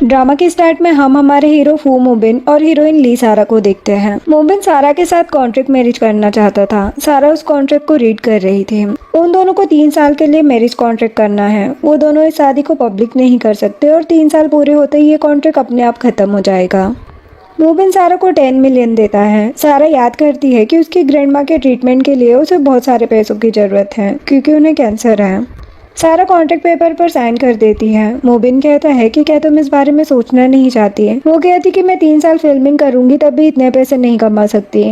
Drama के start में हम हमारे हीरो फू मोबिन और हीरोइन ली सारा को देखते हैं। मोबिन सारा के साथ कॉन्ट्रैक्ट मैरिज करना चाहता था। सारा उस कॉन्ट्रैक्ट को रीड कर रही थी। उन दोनों को 3 साल के लिए मैरिज कॉन्ट्रैक्ट करना है। वो दोनों इस शादी को पब्लिक नहीं कर सकते और 3 साल पूरे होते ही ये कॉन्ट्रैक्ट अपने आप खत्म हो जाएगा। मोबिन सारा को 10 मिलियन देता है। सारा याद करती है कि उसकी ग्रैंडमा के ट्रीटमेंट के लिए उसे बहुत सारे पैसों की जरूरत है क्योंकि उन्हें कैंसर है। सारा कॉन्ट्रैक्ट पेपर पर साइन कर देती है। मोबिन कहता है कि क्या तुम इस बारे में सोचना नहीं चाहती है। वो कहती कि मैं 3 साल फिल्मिंग करूंगी तब भी इतने पैसे नहीं कमा सकती।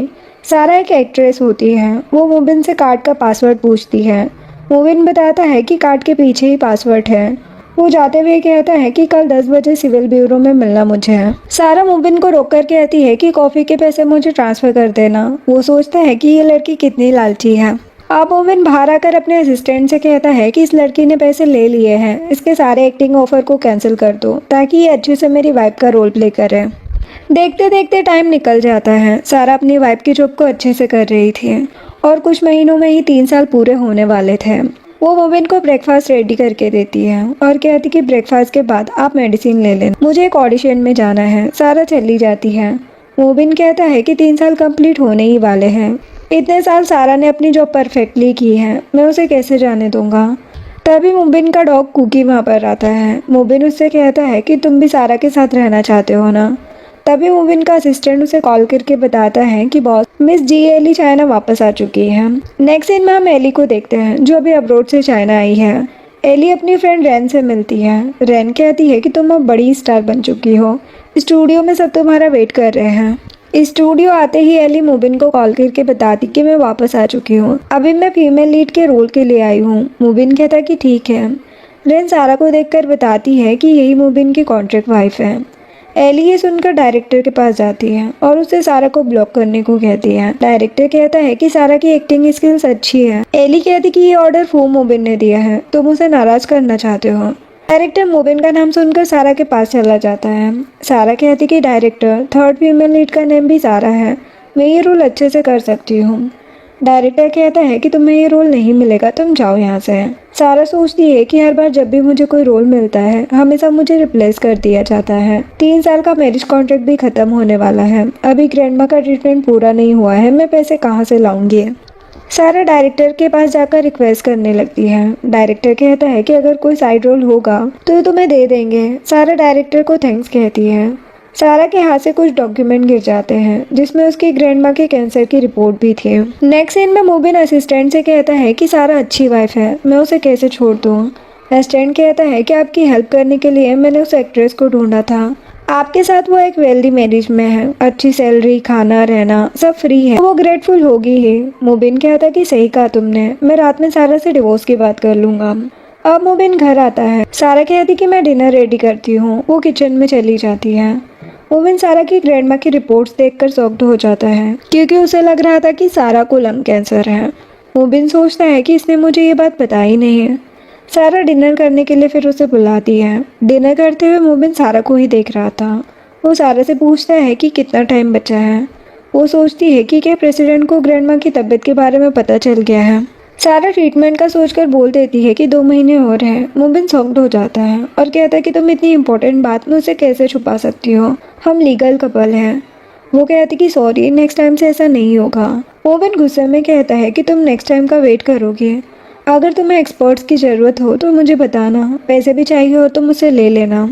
सारा एक एक्ट्रेस होती है। वो मोबिन से कार्ड का पासवर्ड पूछती है। मोबिन बताता है कि कार्ड के पीछे ही पासवर्ड है। वो जाते हुए कहता है कि कल 10 बजे सिविल ब्यूरो में मिलना मुझे है। सारा मोबिन को रोककर कहती है कि कॉफी के पैसे मुझे ट्रांसफर कर देना। वो सोचता है कि ये लड़की कितनी लालची है। अब मोबिन बाहर आकर अपने असिस्टेंट से कहता है कि इस लड़की ने पैसे ले लिए हैं, इसके सारे एक्टिंग ऑफर को कैंसिल कर दो ताकि ये अच्छे से मेरी वाइफ का रोल प्ले करे। देखते देखते टाइम निकल जाता है। सारा अपनी वाइफ की जॉब को अच्छे से कर रही थी और कुछ महीनों में ही 3 साल पूरे होने वाले थे। वो मोबिन को ब्रेकफास्ट रेडी करके देती है और कहती कि ब्रेकफास्ट के बाद आप मेडिसिन ले लें, मुझे एक ऑडिशन में जाना है। सारा चली जाती है। मोबिन कहता है कि 3 साल कंप्लीट होने ही वाले हैं। इतने साल सारा ने अपनी जॉब परफेक्टली की है, मैं उसे कैसे जाने दूंगा। तभी मोबिन का डॉग कुकी वहाँ पर आता है। मोबिन उससे कहता है कि तुम भी सारा के साथ रहना चाहते हो ना। तभी मोबिन का असिस्टेंट उसे कॉल करके बताता है कि बॉस मिस जी एली चाइना वापस आ चुकी है। नेक्स्ट सीन में हम एली को देखते हैं जो अभी अब्रोड से चाइना आई है। एली अपनी फ्रेंड रैन से मिलती है। रैन कहती है कि तुम अब बड़ी स्टार बन चुकी हो, स्टूडियो में सब तुम्हारा वेट कर रहे हैं। स्टूडियो आते ही एली मोबिन को कॉल करके बताती कि मैं वापस आ चुकी हूँ, अभी मैं फीमेल लीड के रोल के लिए आई हूँ। मोबिन कहता कि ठीक है। रेन सारा को देखकर बताती है कि यही मोबिन की कॉन्ट्रैक्ट वाइफ है। एली ये सुनकर डायरेक्टर के पास जाती है और उससे सारा को ब्लॉक करने को कहती है। डायरेक्टर कहता है कि सारा की एक्टिंग स्किल्स अच्छी है। एली कहती कि ये ऑर्डर फू मोबिन ने दिया है, तुम उसे नाराज करना चाहते हो। डायरेक्टर मोबिन का नाम सुनकर सारा के पास चला जाता है। सारा कहती कि डायरेक्टर, थर्ड फीमेल लीड का नेम भी सारा है, मैं ये रोल अच्छे से कर सकती हूँ। डायरेक्टर कहता है कि तुम्हें ये रोल नहीं मिलेगा, तुम जाओ यहाँ से। सारा सोचती है कि हर बार जब भी मुझे कोई रोल मिलता है हमेशा मुझे रिप्लेस कर दिया जाता है। 3 साल का मैरिज कॉन्ट्रैक्ट भी खत्म होने वाला है, अभी ग्रैंडमा का ट्रीटमेंट पूरा नहीं हुआ है, मैं पैसे कहाँ से लाऊंगी। सारा डायरेक्टर के पास जाकर रिक्वेस्ट करने लगती है। डायरेक्टर कहता है कि अगर कोई साइड रोल होगा तो ये तुम्हें दे देंगे। सारा डायरेक्टर को थैंक्स कहती है। सारा के हाथ से कुछ डॉक्यूमेंट गिर जाते हैं जिसमें उसकी ग्रैंडमा के कैंसर की रिपोर्ट भी थी। नेक्स्ट सीन में मोबिन असिस्टेंट से कहता है कि सारा अच्छी वाइफ है, मैं उसे कैसे छोड़ दूँ। असिस्टेंट कहता है कि आपकी हेल्प करने के लिए मैंने उस एक्ट्रेस को ढूंढा था, आपके साथ वो एक वेल्दी मैरिज में है, अच्छी सैलरी, खाना रहना सब फ्री है, वो ग्रेटफुल होगी ही। मोबिन कहता कि सही कहा तुमने, मैं रात में सारा से डिवोर्स की बात कर लूंगा। अब मोबिन घर आता है। सारा कहती कि मैं डिनर रेडी करती हूँ। वो किचन में चली जाती है। मोबिन सारा की ग्रैंडमा की रिपोर्ट्स देखकर शॉक्ड हो जाता है क्योंकि उसे लग रहा था कि सारा को लंग कैंसर है। मोबिन सोचता है कि इसने मुझे ये बात बताई नहीं। सारा डिनर करने के लिए फिर उसे बुलाती है। डिनर करते हुए मोबिन सारा को ही देख रहा था। वो सारा से पूछता है कि कितना टाइम बचा है। वो सोचती है कि क्या प्रेसिडेंट को ग्रैंडमा की तबीयत के बारे में पता चल गया है। सारा ट्रीटमेंट का सोचकर बोल देती है कि 2 महीने और हैं। मोबिन शॉक्ड हो जाता है और कहता है कि तुम इतनी इंपॉर्टेंट बात मुझसे कैसे छुपा सकती हो, हम लीगल कपल हैं। वो कहती कि सॉरी, नेक्स्ट टाइम से ऐसा नहीं होगा। मोबिन गुस्से में कहता है कि तुम नेक्स्ट टाइम का वेट करोगे, अगर तुम्हें एक्सपर्ट्स की ज़रूरत हो तो मुझे बताना, पैसे भी चाहिए हो तो मुझसे ले लेना।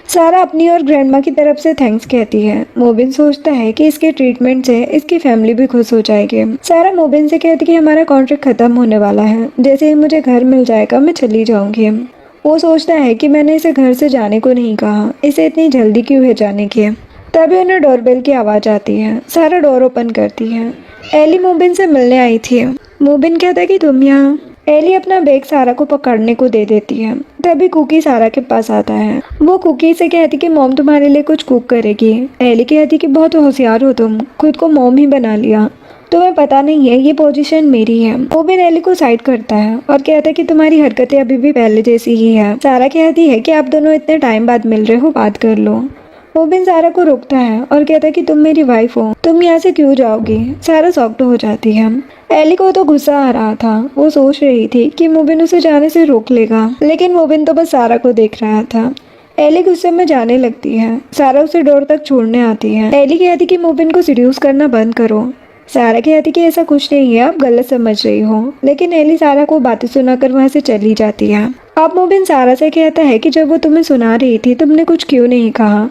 सारा अपनी और ग्रैंडमा की तरफ से थैंक्स कहती है। मोबिन सोचता है कि इसके ट्रीटमेंट से इसकी फैमिली भी खुश हो जाएगी। सारा मोबिन से कहती कि हमारा कॉन्ट्रैक्ट खत्म होने वाला है, जैसे ही मुझे घर मिल जाएगा मैं चली जाऊंगी। वो सोचता है कि मैंने इसे घर से जाने को नहीं कहा, इसे इतनी जल्दी क्यों है जाने की। तभी उन्हें डोरबेल की आवाज़ आती है। सारा डोर ओपन करती है। एली मोबिन से मिलने आई थी। मोबिन कहता है कि तुम यहाँ। एली अपना बैग सारा को पकड़ने को दे देती है। तभी कुकी सारा के पास आता है। वो कुकी से कहती कि मॉम तुम्हारे लिए कुछ कुक करेगी। एली कहती कि बहुत होशियार हो तुम, खुद को मॉम ही बना लिया, तुम्हें पता नहीं है ये पोजीशन मेरी है। मोबिन एली को साइड करता है और कहता है कि तुम्हारी हरकतें अभी भी पहले जैसी ही है। सारा कहती है कि आप दोनों इतने टाइम बाद मिल रहे हो, बात कर लो। मोबिन सारा को रोकता है और कहता है कि तुम मेरी वाइफ हो, तुम यहाँ से क्यों जाओगी। सारा शॉक्ड हो जाती है। एली को तो गुस्सा आ रहा था। वो सोच रही थी कि मोबिन उसे जाने से रोक लेगा, लेकिन मोबिन तो बस सारा को देख रहा था। एली गुस्से में जाने लगती है। सारा उसे डोर तक छोड़ने आती है। एली कहती कि मोबिन को सीड्यूस करना बंद करो। सारा कहती कि ऐसा कुछ नहीं है, आप गलत समझ रही हो। लेकिन एली सारा को बातें सुनाकर वहाँ से चली जाती है। अब मोबिन सारा से कहता है कि जब वो तुम्हें सुना रही थी तुमने कुछ क्यों नहीं कहा।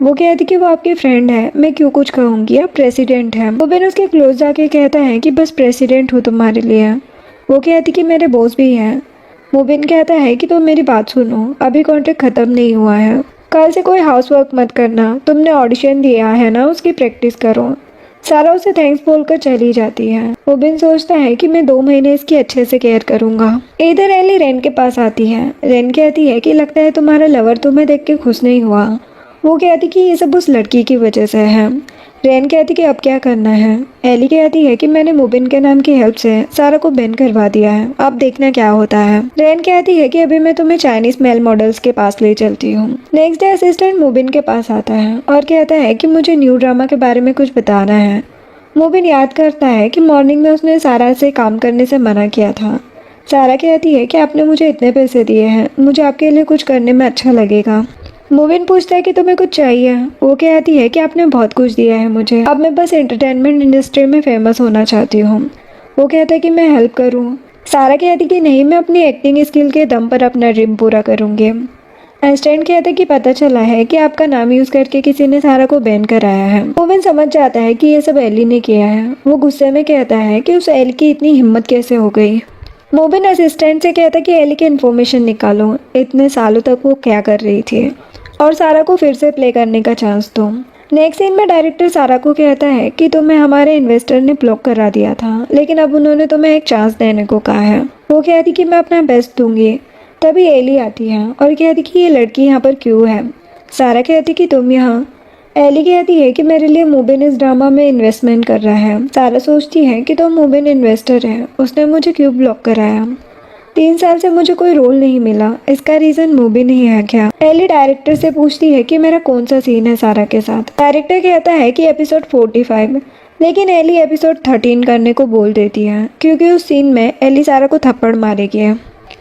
वो कहती कि वो आपकी फ्रेंड है, मैं क्यों कुछ कहूँगी, आप प्रेसिडेंट हैं। मोबिन उसके क्लोज जाके कहता है कि बस प्रेसिडेंट हूँ तुम्हारे लिए। वो कहती कि मेरे बॉस भी हैं। मोबिन कहता है कि तुम मेरी बात सुनो, अभी कॉन्ट्रैक्ट ख़त्म नहीं हुआ है। कल से कोई हाउस वर्क मत करना, तुमने ऑडिशन दिया है ना, उसकी प्रैक्टिस करो। सारा उसे थैंक्स बोलकर चली जाती है। मोबिन सोचता है कि मैं 2 महीने इसकी अच्छे से केयर करूंगा। इधर एली रेन के पास आती है। रेन कहती है कि लगता है तुम्हारा लवर तुम्हें देख के खुश नहीं हुआ। वो कहती कि ये सब उस लड़की की वजह से है। रेन कहती कि अब क्या करना है। एली कहती है कि मैंने मोबिन के नाम की हेल्प से सारा को बैन करवा दिया है, अब देखना क्या होता है। रेन कहती है कि अभी मैं तुम्हें चाइनीज मेल मॉडल्स के पास ले चलती हूँ। नेक्स्ट डे असिस्टेंट मोबिन के पास आता है और कहता है कि मुझे न्यू ड्रामा के बारे में कुछ बताना है। मोबिन याद करता है कि मॉर्निंग में उसने सारा से काम करने से मना किया था। सारा कहती है कि आपने मुझे इतने पैसे दिए हैं, मुझे आपके लिए कुछ करने में अच्छा लगेगा। मोबिन पूछता है कि तुम्हें कुछ चाहिए। वो कहती है कि आपने बहुत कुछ दिया है मुझे, अब मैं बस एंटरटेनमेंट इंडस्ट्री में फेमस होना चाहती हूँ। वो कहता है कि मैं हेल्प करूँ। सारा कहती कि नहीं, मैं अपनी एक्टिंग स्किल के दम पर अपना ड्रीम पूरा करूँगी। असिस्टेंट कहता है कि पता चला है कि आपका नाम यूज़ करके किसी ने सारा को बैन कराया है। मोबिन समझ जाता है कि ये सब एली ने किया है। वो गुस्से में कहता है कि उस एली की इतनी हिम्मत कैसे हो गई। मोबिन असिस्टेंट से कहता है कि एली की इन्फॉर्मेशन निकालो, इतने सालों तक वो क्या कर रही थी, और सारा को फिर से प्ले करने का चांस दो। नेक्स्ट सीन में डायरेक्टर सारा को कहता है कि तुम्हें हमारे इन्वेस्टर ने ब्लॉक करा दिया था, लेकिन अब उन्होंने तुम्हें एक चांस देने को कहा है। वो कहती कि मैं अपना बेस्ट दूंगी। तभी एली आती है और कहती कि ये लड़की यहाँ पर क्यों है। सारा कहती कि तुम यहाँ। एली कहती है कि मेरे लिए मोबिन इस ड्रामा में इन्वेस्टमेंट कर रहा है। सारा सोचती है कि तुम मोबिन इन्वेस्टर है, उसने मुझे क्यों ब्लॉक कराया। 3 साल से मुझे कोई रोल नहीं मिला, इसका रीजन मोबिन ही है क्या। एली डायरेक्टर से पूछती है कि मेरा कौन सा सीन है सारा के साथ। डायरेक्टर कहता है कि एपिसोड 45, लेकिन एली एपिसोड 13 करने को बोल देती है क्योंकि उस सीन में एली सारा को थप्पड़ मारेगी।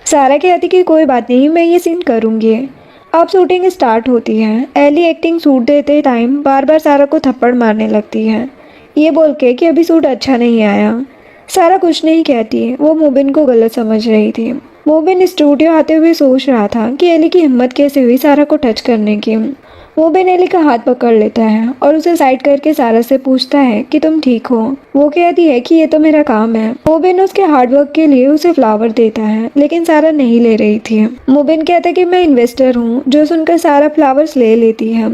सारा कहती कि कोई बात नहीं, मैं ये सीन करूँगी। अब शूटिंग स्टार्ट होती है। एली एक्टिंग सूट देते टाइम बार बार सारा को थप्पड़ मारने लगती है, ये बोल के कि अभी सूट अच्छा नहीं आया। सारा कुछ नहीं कहती, वो मोबिन को गलत समझ रही थी। मोबिन स्टूडियो आते हुए सोच रहा था कि एली की हिम्मत कैसे हुई सारा को टच करने की। मोबिन एली का हाथ पकड़ लेता है और उसे साइड करके सारा से पूछता है कि तुम ठीक हो। वो कहती है कि ये तो मेरा काम है। मोबिन उसके हार्डवर्क के लिए उसे फ्लावर देता है, लेकिन सारा नहीं ले रही थी। मोबिन कहता है कि मैं इन्वेस्टर हूँ, जो सुनकर सारा फ्लावर्स ले लेती है।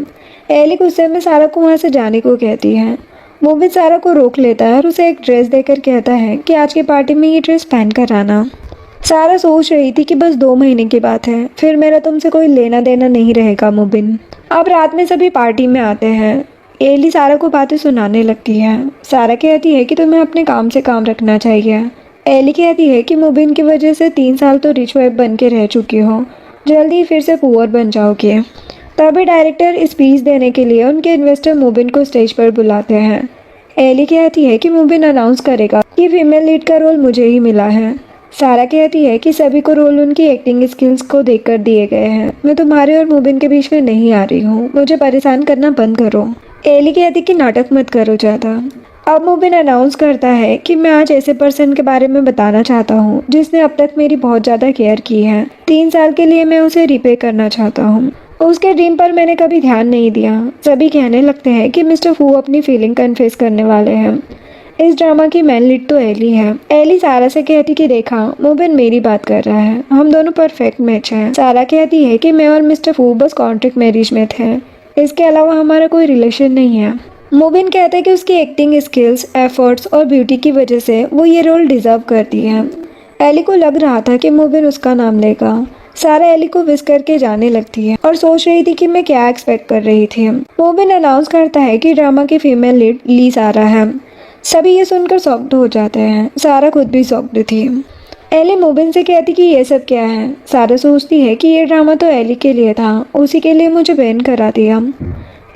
एली गुस्से में सारा को वहाँ से जाने को कहती है। मोबिन सारा को रोक लेता है और उसे एक ड्रेस देकर कहता है कि आज की पार्टी में ये ड्रेस पहन कर आना। सारा सोच रही थी कि बस 2 महीने की बात है, फिर मेरा तुमसे कोई लेना देना नहीं रहेगा मोबिन। अब रात में सभी पार्टी में आते हैं। एली सारा को बातें सुनाने लगती है। सारा कहती है कि तुम्हें अपने काम से काम रखना चाहिए। एली कहती है कि मोबिन की वजह से 3 साल तो रिच वाइफ बन के रह चुकी हो, जल्दी फिर से पुअर बन जाओगे। तभी डायरेक्टर स्पीच देने के लिए उनके इन्वेस्टर मोबिन को स्टेज पर बुलाते हैं। एली कहती है कि मोबिन अनाउंस करेगा कि फीमेल लीड का रोल मुझे ही मिला है। सारा कहती है कि सभी को रोल उनकी एक्टिंग स्किल्स को देखकर दिए गए हैं, मैं तुम्हारे और मोबिन के बीच में नहीं आ रही हूँ, मुझे परेशान करना बंद करो। एली कहती कि नाटक मत करो ज़्यादा। अब मोबिन अनाउंस करता है कि मैं आज ऐसे पर्सन के बारे में बताना चाहता हूँ जिसने अब तक मेरी बहुत ज़्यादा केयर की है। 3 साल के लिए मैं उसे रिपे करना चाहता हूँ। उसके ड्रीम पर मैंने कभी ध्यान नहीं दिया। सभी कहने लगते हैं कि मिस्टर फू अपनी फीलिंग कन्फेस करने वाले हैं। इस ड्रामा की मेन लीड तो एली है। एली सारा से कहती कि देखा, मोबिन मेरी बात कर रहा है, हम दोनों परफेक्ट मैच हैं। सारा कहती है कि मैं और मिस्टर फू बस कॉन्ट्रैक्ट मैरिज में थे, इसके अलावा हमारा कोई रिलेशन नहीं है। मोबिन कहता है कि उसकी एक्टिंग स्किल्स, एफर्ट्स और ब्यूटी की वजह से वो ये रोल डिजर्व करती है। एली को लग रहा था कि मोबिन उसका नाम लेगा। सारा एली को विश करके जाने लगती है और सोच रही थी कि मैं क्या एक्सपेक्ट कर रही थी। मोबिन अनाउंस करता है कि ड्रामा की फीमेल लीड ली सारा है। सभी ये सुनकर शॉक्ड हो जाते हैं। सारा खुद भी शॉक्ड थी। एली मोबिन से कहती कि ये सब क्या है। सारा सोचती है कि ये ड्रामा तो एली के लिए था, उसी के लिए मुझे बैन करा दिया।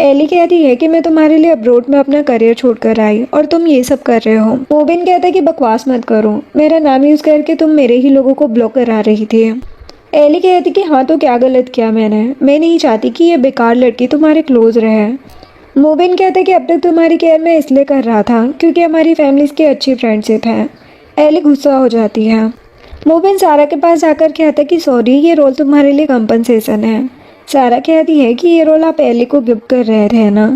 एली कहती है कि मैं तुम्हारे लिए अब्रोड में अपना करियर छोड़कर आई और तुम ये सब कर रहे हो। मोबिन कहता है कि बकवास मत करो, मेरा नाम यूज़ करके तुम मेरे ही लोगों को ब्लॉक करा रही थी। एली कहती कि हाँ तो क्या गलत किया मैंने, मैं नहीं चाहती कि ये बेकार लड़की तुम्हारे क्लोज रहे। मोबिन कहते कि अब तक तुम्हारी केयर मैं इसलिए कर रहा था क्योंकि हमारी फैमिलीज की अच्छी फ्रेंडशिप है। एली गुस्सा हो जाती है। मोबिन सारा के पास जाकर कहता कि सॉरी, ये रोल तुम्हारे लिए कंपनसेशन है। सारा कहती है कि ये रोल आप एली को गिफ्ट कर रहे थे ना।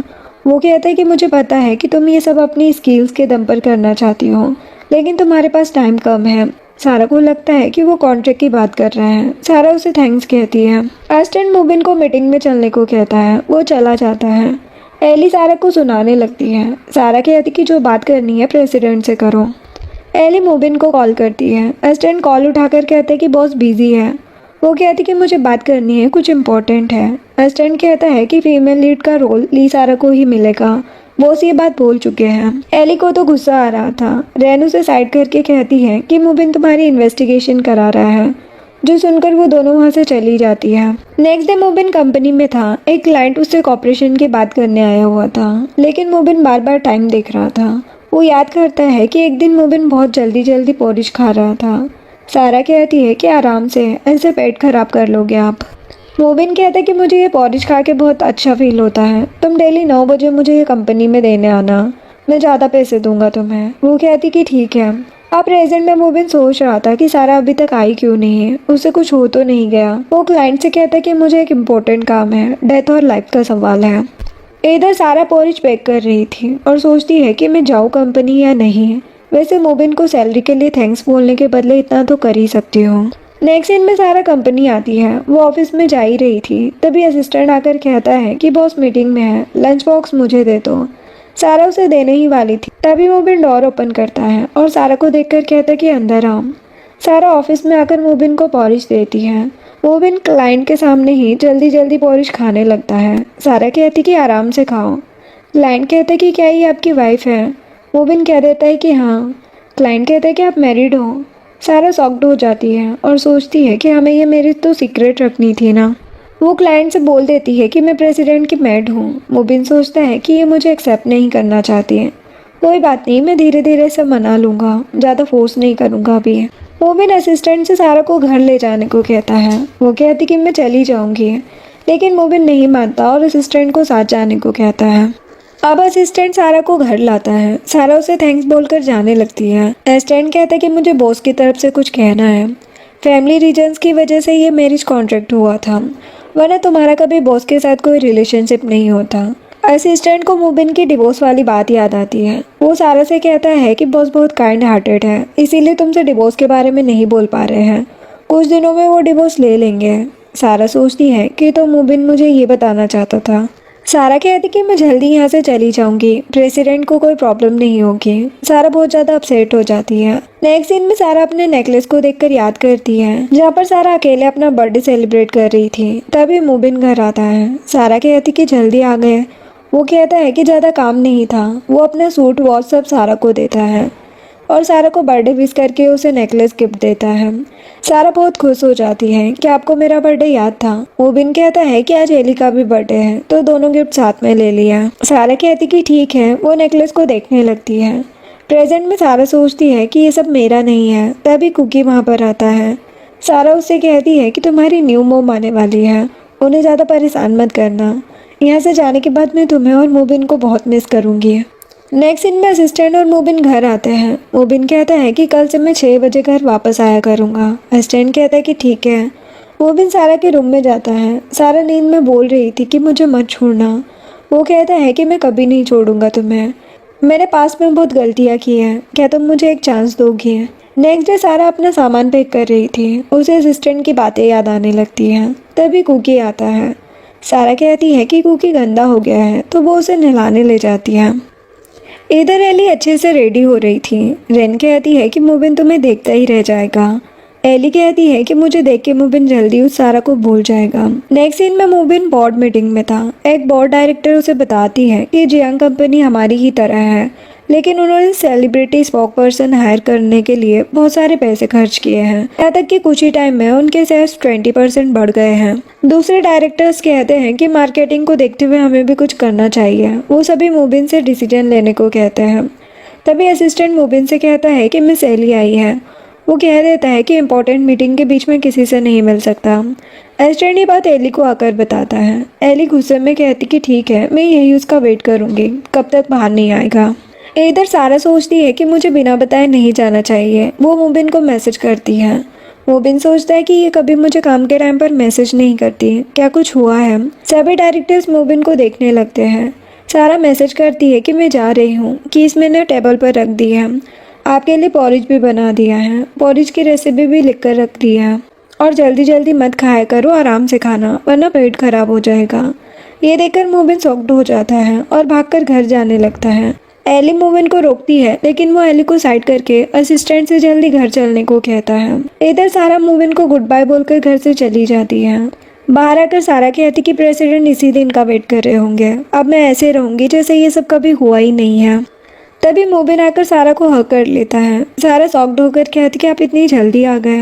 वो कहता है कि मुझे पता है कि तुम ये सब अपनी स्किल्स के दम पर करना चाहती हो, लेकिन तुम्हारे पास टाइम कम है। सारा को लगता है कि वो कॉन्ट्रैक्ट की बात कर रहे हैं। सारा उसे थैंक्स कहती है। असिस्टेंट मोबिन को मीटिंग में चलने को कहता है, वो चला जाता है। एली सारा को सुनाने लगती है। सारा कहती कि जो बात करनी है प्रेसिडेंट से करो। एली मोबिन को कॉल करती है। असिस्टेंट कॉल उठाकर कहते कि बॉस बिजी है। वो कहती कि मुझे बात करनी है, कुछ इम्पोर्टेंट है। असिस्टेंट कहता है कि फीमेल लीड का रोल ली सारा को ही मिलेगा, बॉस ये बात बोल चुके हैं। एली को तो गुस्सा आ रहा था। रेनू से साइड करके कहती है कि मोबिन तुम्हारी इन्वेस्टिगेशन करा रहा है, जो सुनकर वो दोनों वहाँ से चली जाती है। नेक्स्ट डे मोबिन कंपनी में था। एक क्लाइंट उससे कॉपरेशन की बात करने आया हुआ था, लेकिन मोबिन बार बार टाइम देख रहा था। वो याद करता है कि एक दिन मोबिन बहुत जल्दी जल्दी पोरिश खा रहा था। सारा कहती है कि आराम से, ऐसे पेट खराब कर लोगे आप। मोबिन कहता है कि मुझे ये पोरिश खा के बहुत अच्छा फील होता है, तुम डेली 9 बजे मुझे ये कंपनी में देने आना, मैं ज़्यादा पैसे दूंगा तुम्हें। वो कहती कि ठीक है। अब प्रेजेंट में मोबिन सोच रहा था कि सारा अभी तक आई क्यों नहीं है, उससे कुछ हो तो नहीं गया। वो क्लाइंट से कहता है कि मुझे एक इम्पोर्टेंट काम है, डेथ और लाइफ का सवाल है। इधर सारा पोरिश पैक कर रही थी और सोचती है कि मैं जाऊँ कंपनी या नहीं। वैसे मोबिन को सैलरी के लिए थैंक्स बोलने के बदले इतना तो कर ही सकती हूँ। नेक्स्ट दिन में सारा कंपनी आती है। वो ऑफिस में जा ही रही थी, तभी असिस्टेंट आकर कहता है कि बॉस मीटिंग में है, लंच बॉक्स मुझे दे दो। सारा उसे देने ही वाली थी, तभी मोबिन डोर ओपन करता है और सारा को देखकर कहता है कि अंदर आओ। सारा ऑफिस में आकर मोबिन को पॉरिश देती है। मोबिन क्लाइंट के सामने ही जल्दी जल्दी पॉरिश खाने लगता है। सारा कहती कि आराम से खाओ। क्लाइंट कहता है कि क्या ये आपकी वाइफ है? मोबिन कह देता है कि हाँ। क्लाइंट कहता है कि आप मैरिड हो। सारा शॉक्ड हो जाती है और सोचती है कि हमें ये मैरिज तो सीक्रेट रखनी थी ना। वो क्लाइंट से बोल देती है कि मैं प्रेसिडेंट की मेड हूँ। मोबिन सोचता है कि ये मुझे एक्सेप्ट नहीं करना चाहती है। कोई बात नहीं, मैं धीरे धीरे सब मना लूँगा, ज़्यादा फोर्स नहीं करूँगा अभी। मोबिन असिस्टेंट से सारा को घर ले जाने को कहता है। वो कहती कि मैं चली जाऊँगी, लेकिन मोबिन नहीं मानता और असिस्टेंट को साथ जाने को कहता है। अब असिस्टेंट सारा को घर लाता है। सारा उसे थैंक्स बोलकर जाने लगती है। असिस्टेंट कहता है कि मुझे बॉस की तरफ से कुछ कहना है। फैमिली रीजंस की वजह से ये मैरिज कॉन्ट्रैक्ट हुआ था, वरना तुम्हारा कभी बॉस के साथ कोई रिलेशनशिप नहीं होता। असिस्टेंट को मोबिन की डिवोर्स वाली बात याद आती है। वो सारा से कहता है कि बॉस बहुत काइंड हार्टेड है, इसीलिए तुमसे डिवोर्स के बारे में नहीं बोल पा रहे हैं, कुछ दिनों में वो डिवोर्स ले लेंगे। सारा सोचती है कि तो मोबिन मुझे ये बताना चाहता था। सारा कहती कि मैं जल्दी यहाँ से चली जाऊंगी, प्रेसिडेंट को कोई प्रॉब्लम नहीं होगी। सारा बहुत ज़्यादा अपसेट हो जाती है। नेक्स्ट सीन में सारा अपने नेकलेस को देखकर याद करती है, जहाँ पर सारा अकेले अपना बर्थडे सेलिब्रेट कर रही थी। तभी मोबिन घर आता है। सारा कहती कि जल्दी आ गए। वो कहता है कि ज़्यादा काम नहीं था। वो अपना सूट वॉच सब सारा को देता है और सारा को बर्थडे विश करके उसे नेकलेस गिफ्ट देता है। सारा बहुत खुश हो जाती है कि आपको मेरा बर्थडे याद था। मोबिन कहता है कि आज एली का भी बर्थडे है, तो दोनों गिफ्ट साथ में ले लिया। सारा कहती कि ठीक है। वो नेकलेस को देखने लगती है। प्रेजेंट में सारा सोचती है कि ये सब मेरा नहीं है। तभी कुकी वहाँ पर आता है। सारा उससे कहती है कि तुम्हारी न्यू मोम आने वाली है, उन्हें ज़्यादा परेशान मत करना। यहाँ से जाने के बाद मैं तुम्हें और मोबिन को बहुत मिस करूँगी। नेक्स्ट दिन में असिस्टेंट और मोबिन घर आते हैं। मोबिन कहता है कि कल से मैं 6 बजे घर वापस आया करूँगा। असिस्टेंट कहता है कि ठीक है। मोबिन सारा के रूम में जाता है। सारा नींद में बोल रही थी कि मुझे मत छोड़ना। वो कहता है कि मैं कभी नहीं छोड़ूंगा तुम्हें, मेरे पास में बहुत गलतियाँ की हैं, क्या तुम मुझे एक चांस दोगी? नेक्स्ट डे सारा अपना सामान पैक कर रही थी। उसे असिस्टेंट की बातें याद आने लगती हैं। तभी कुकी आता है। सारा कहती है कि कुकी गंदा हो गया है, तो वो उसे नहलाने ले जाती है। इधर एली अच्छे से रेडी हो रही थी। रेन कहती है कि मोबिन तुम्हें देखता ही रह जाएगा। एली कहती है कि मुझे देख के मोबिन जल्दी उस सारा को भूल जाएगा। नेक्स्ट सीन में मोबिन बोर्ड मीटिंग में था। एक बोर्ड डायरेक्टर उसे बताती है कि जियांग कंपनी हमारी ही तरह है, लेकिन उन्होंने सेलिब्रिटी स्पोक पर्सन हायर करने के लिए बहुत सारे पैसे खर्च किए हैं। यहाँ तक कि कुछ ही टाइम में उनके शेयर्स 20% बढ़ गए हैं। दूसरे डायरेक्टर्स कहते हैं कि मार्केटिंग को देखते हुए हमें भी कुछ करना चाहिए। वो सभी मोबिन से डिसीजन लेने को कहते हैं। तभी असिस्टेंट मोबिन से कहता है कि मिस एली आई है। वो कह देता है कि इम्पोर्टेंट मीटिंग के बीच में किसी से नहीं मिल सकता। एस्टेन ये बात एली को आकर बताता है। एली गुस्से में कहती कि ठीक है, मैं यही उसका वेट करूंगी, कब तक बाहर नहीं आएगा। इधर सारा सोचती है कि मुझे बिना बताए नहीं जाना चाहिए। वो मोबिन को मैसेज करती है। मोबिन सोचता है कि ये कभी मुझे काम के टाइम पर मैसेज नहीं करती, क्या कुछ हुआ है। सभी डायरेक्टर्स मोबिन को देखने लगते हैं। सारा मैसेज करती है कि मैं जा रही हूँ, कीज मैंने टेबल पर रख दी है, आपके लिए पॉरिज भी बना दिया है, पॉरिज की रेसिपी भी लिख कर रख दी है, और जल्दी जल्दी मत खाया करो, आराम से खाना वरना पेट खराब हो जाएगा। ये देखकर मोबिन शॉक्ड हो जाता है और भागकर घर जाने लगता है। एली मोबिन को रोकती है, लेकिन वो एली को साइड करके असिस्टेंट से जल्दी घर चलने को कहता है। इधर सारा मोबिन को गुड बाय बोलकर घर से चली जाती है। बाहर आकर सारा कहती कि प्रेसिडेंट इसी दिन का वेट कर रहे होंगे, अब मैं ऐसे रहूंगी जैसे ये सब कभी हुआ ही नहीं है। तभी मोबिन आकर सारा को हक कर लेता है। सारा शॉक्ड होकर कहती कि आप इतनी जल्दी आ गए।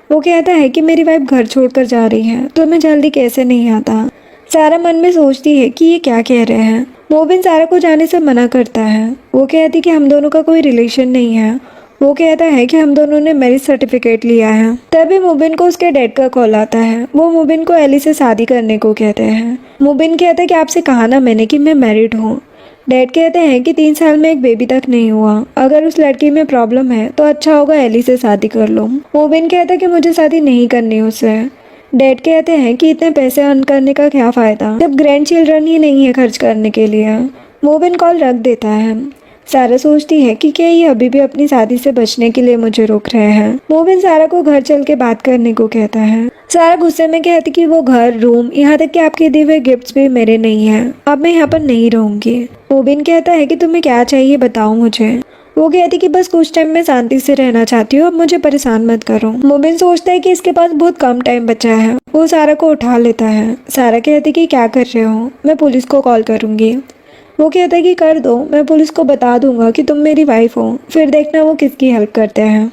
वो कहता है कि मेरी वाइफ घर छोड़कर जा रही है तो मैं जल्दी कैसे नहीं आता। सारा मन में सोचती है कि ये क्या कह रहे हैं। मोबिन सारा को जाने से मना करता है। वो कहती कि हम दोनों का कोई रिलेशन नहीं है। वो कहता है कि हम दोनों ने मैरिज सर्टिफिकेट लिया है। तभी मोबिन को उसके डैड का कॉल आता है। वो मोबिन को एली से शादी करने को कहते हैं। मोबिन कहता है कि आपसे कहा ना मैंने कि मैं मैरिड हूँ। डैड कहते हैं कि 3 साल में एक बेबी तक नहीं हुआ, अगर उस लड़की में प्रॉब्लम है तो अच्छा होगा एली से शादी कर लो। मोबिन कहता है कि मुझे शादी नहीं करनी उससे। डैड कहते हैं कि इतने पैसे अर्न करने का क्या फ़ायदा जब ग्रैंड चिल्ड्रन ही नहीं है खर्च करने के लिए। मोबिन कॉल रख देता है। सारा सोचती है कि क्या ये अभी भी अपनी शादी से बचने के लिए मुझे रोक रहे हैं। मोबिन सारा को घर चल के बात करने को कहता है। सारा गुस्से में कहती कि वो घर, रूम, यहाँ तक कि आपके दिए हुए गिफ्ट्स भी मेरे नहीं हैं, अब मैं यहाँ पर नहीं रहूंगी। मोबिन कहता है कि तुम्हें क्या चाहिए बताओ मुझे। वो कहती कि बस कुछ टाइम में शांति से रहना चाहती हूँ, अब मुझे परेशान मत करो। मोबिन सोचता है कि इसके पास बहुत कम टाइम बचा है। वो सारा को उठा लेता है। सारा कहती कि क्या कर रहे हो, मैं पुलिस को कॉल करूंगी। वो कहता है कि कर दो, मैं पुलिस को बता दूंगा कि तुम मेरी वाइफ हो, फिर देखना वो किसकी हेल्प करते हैं।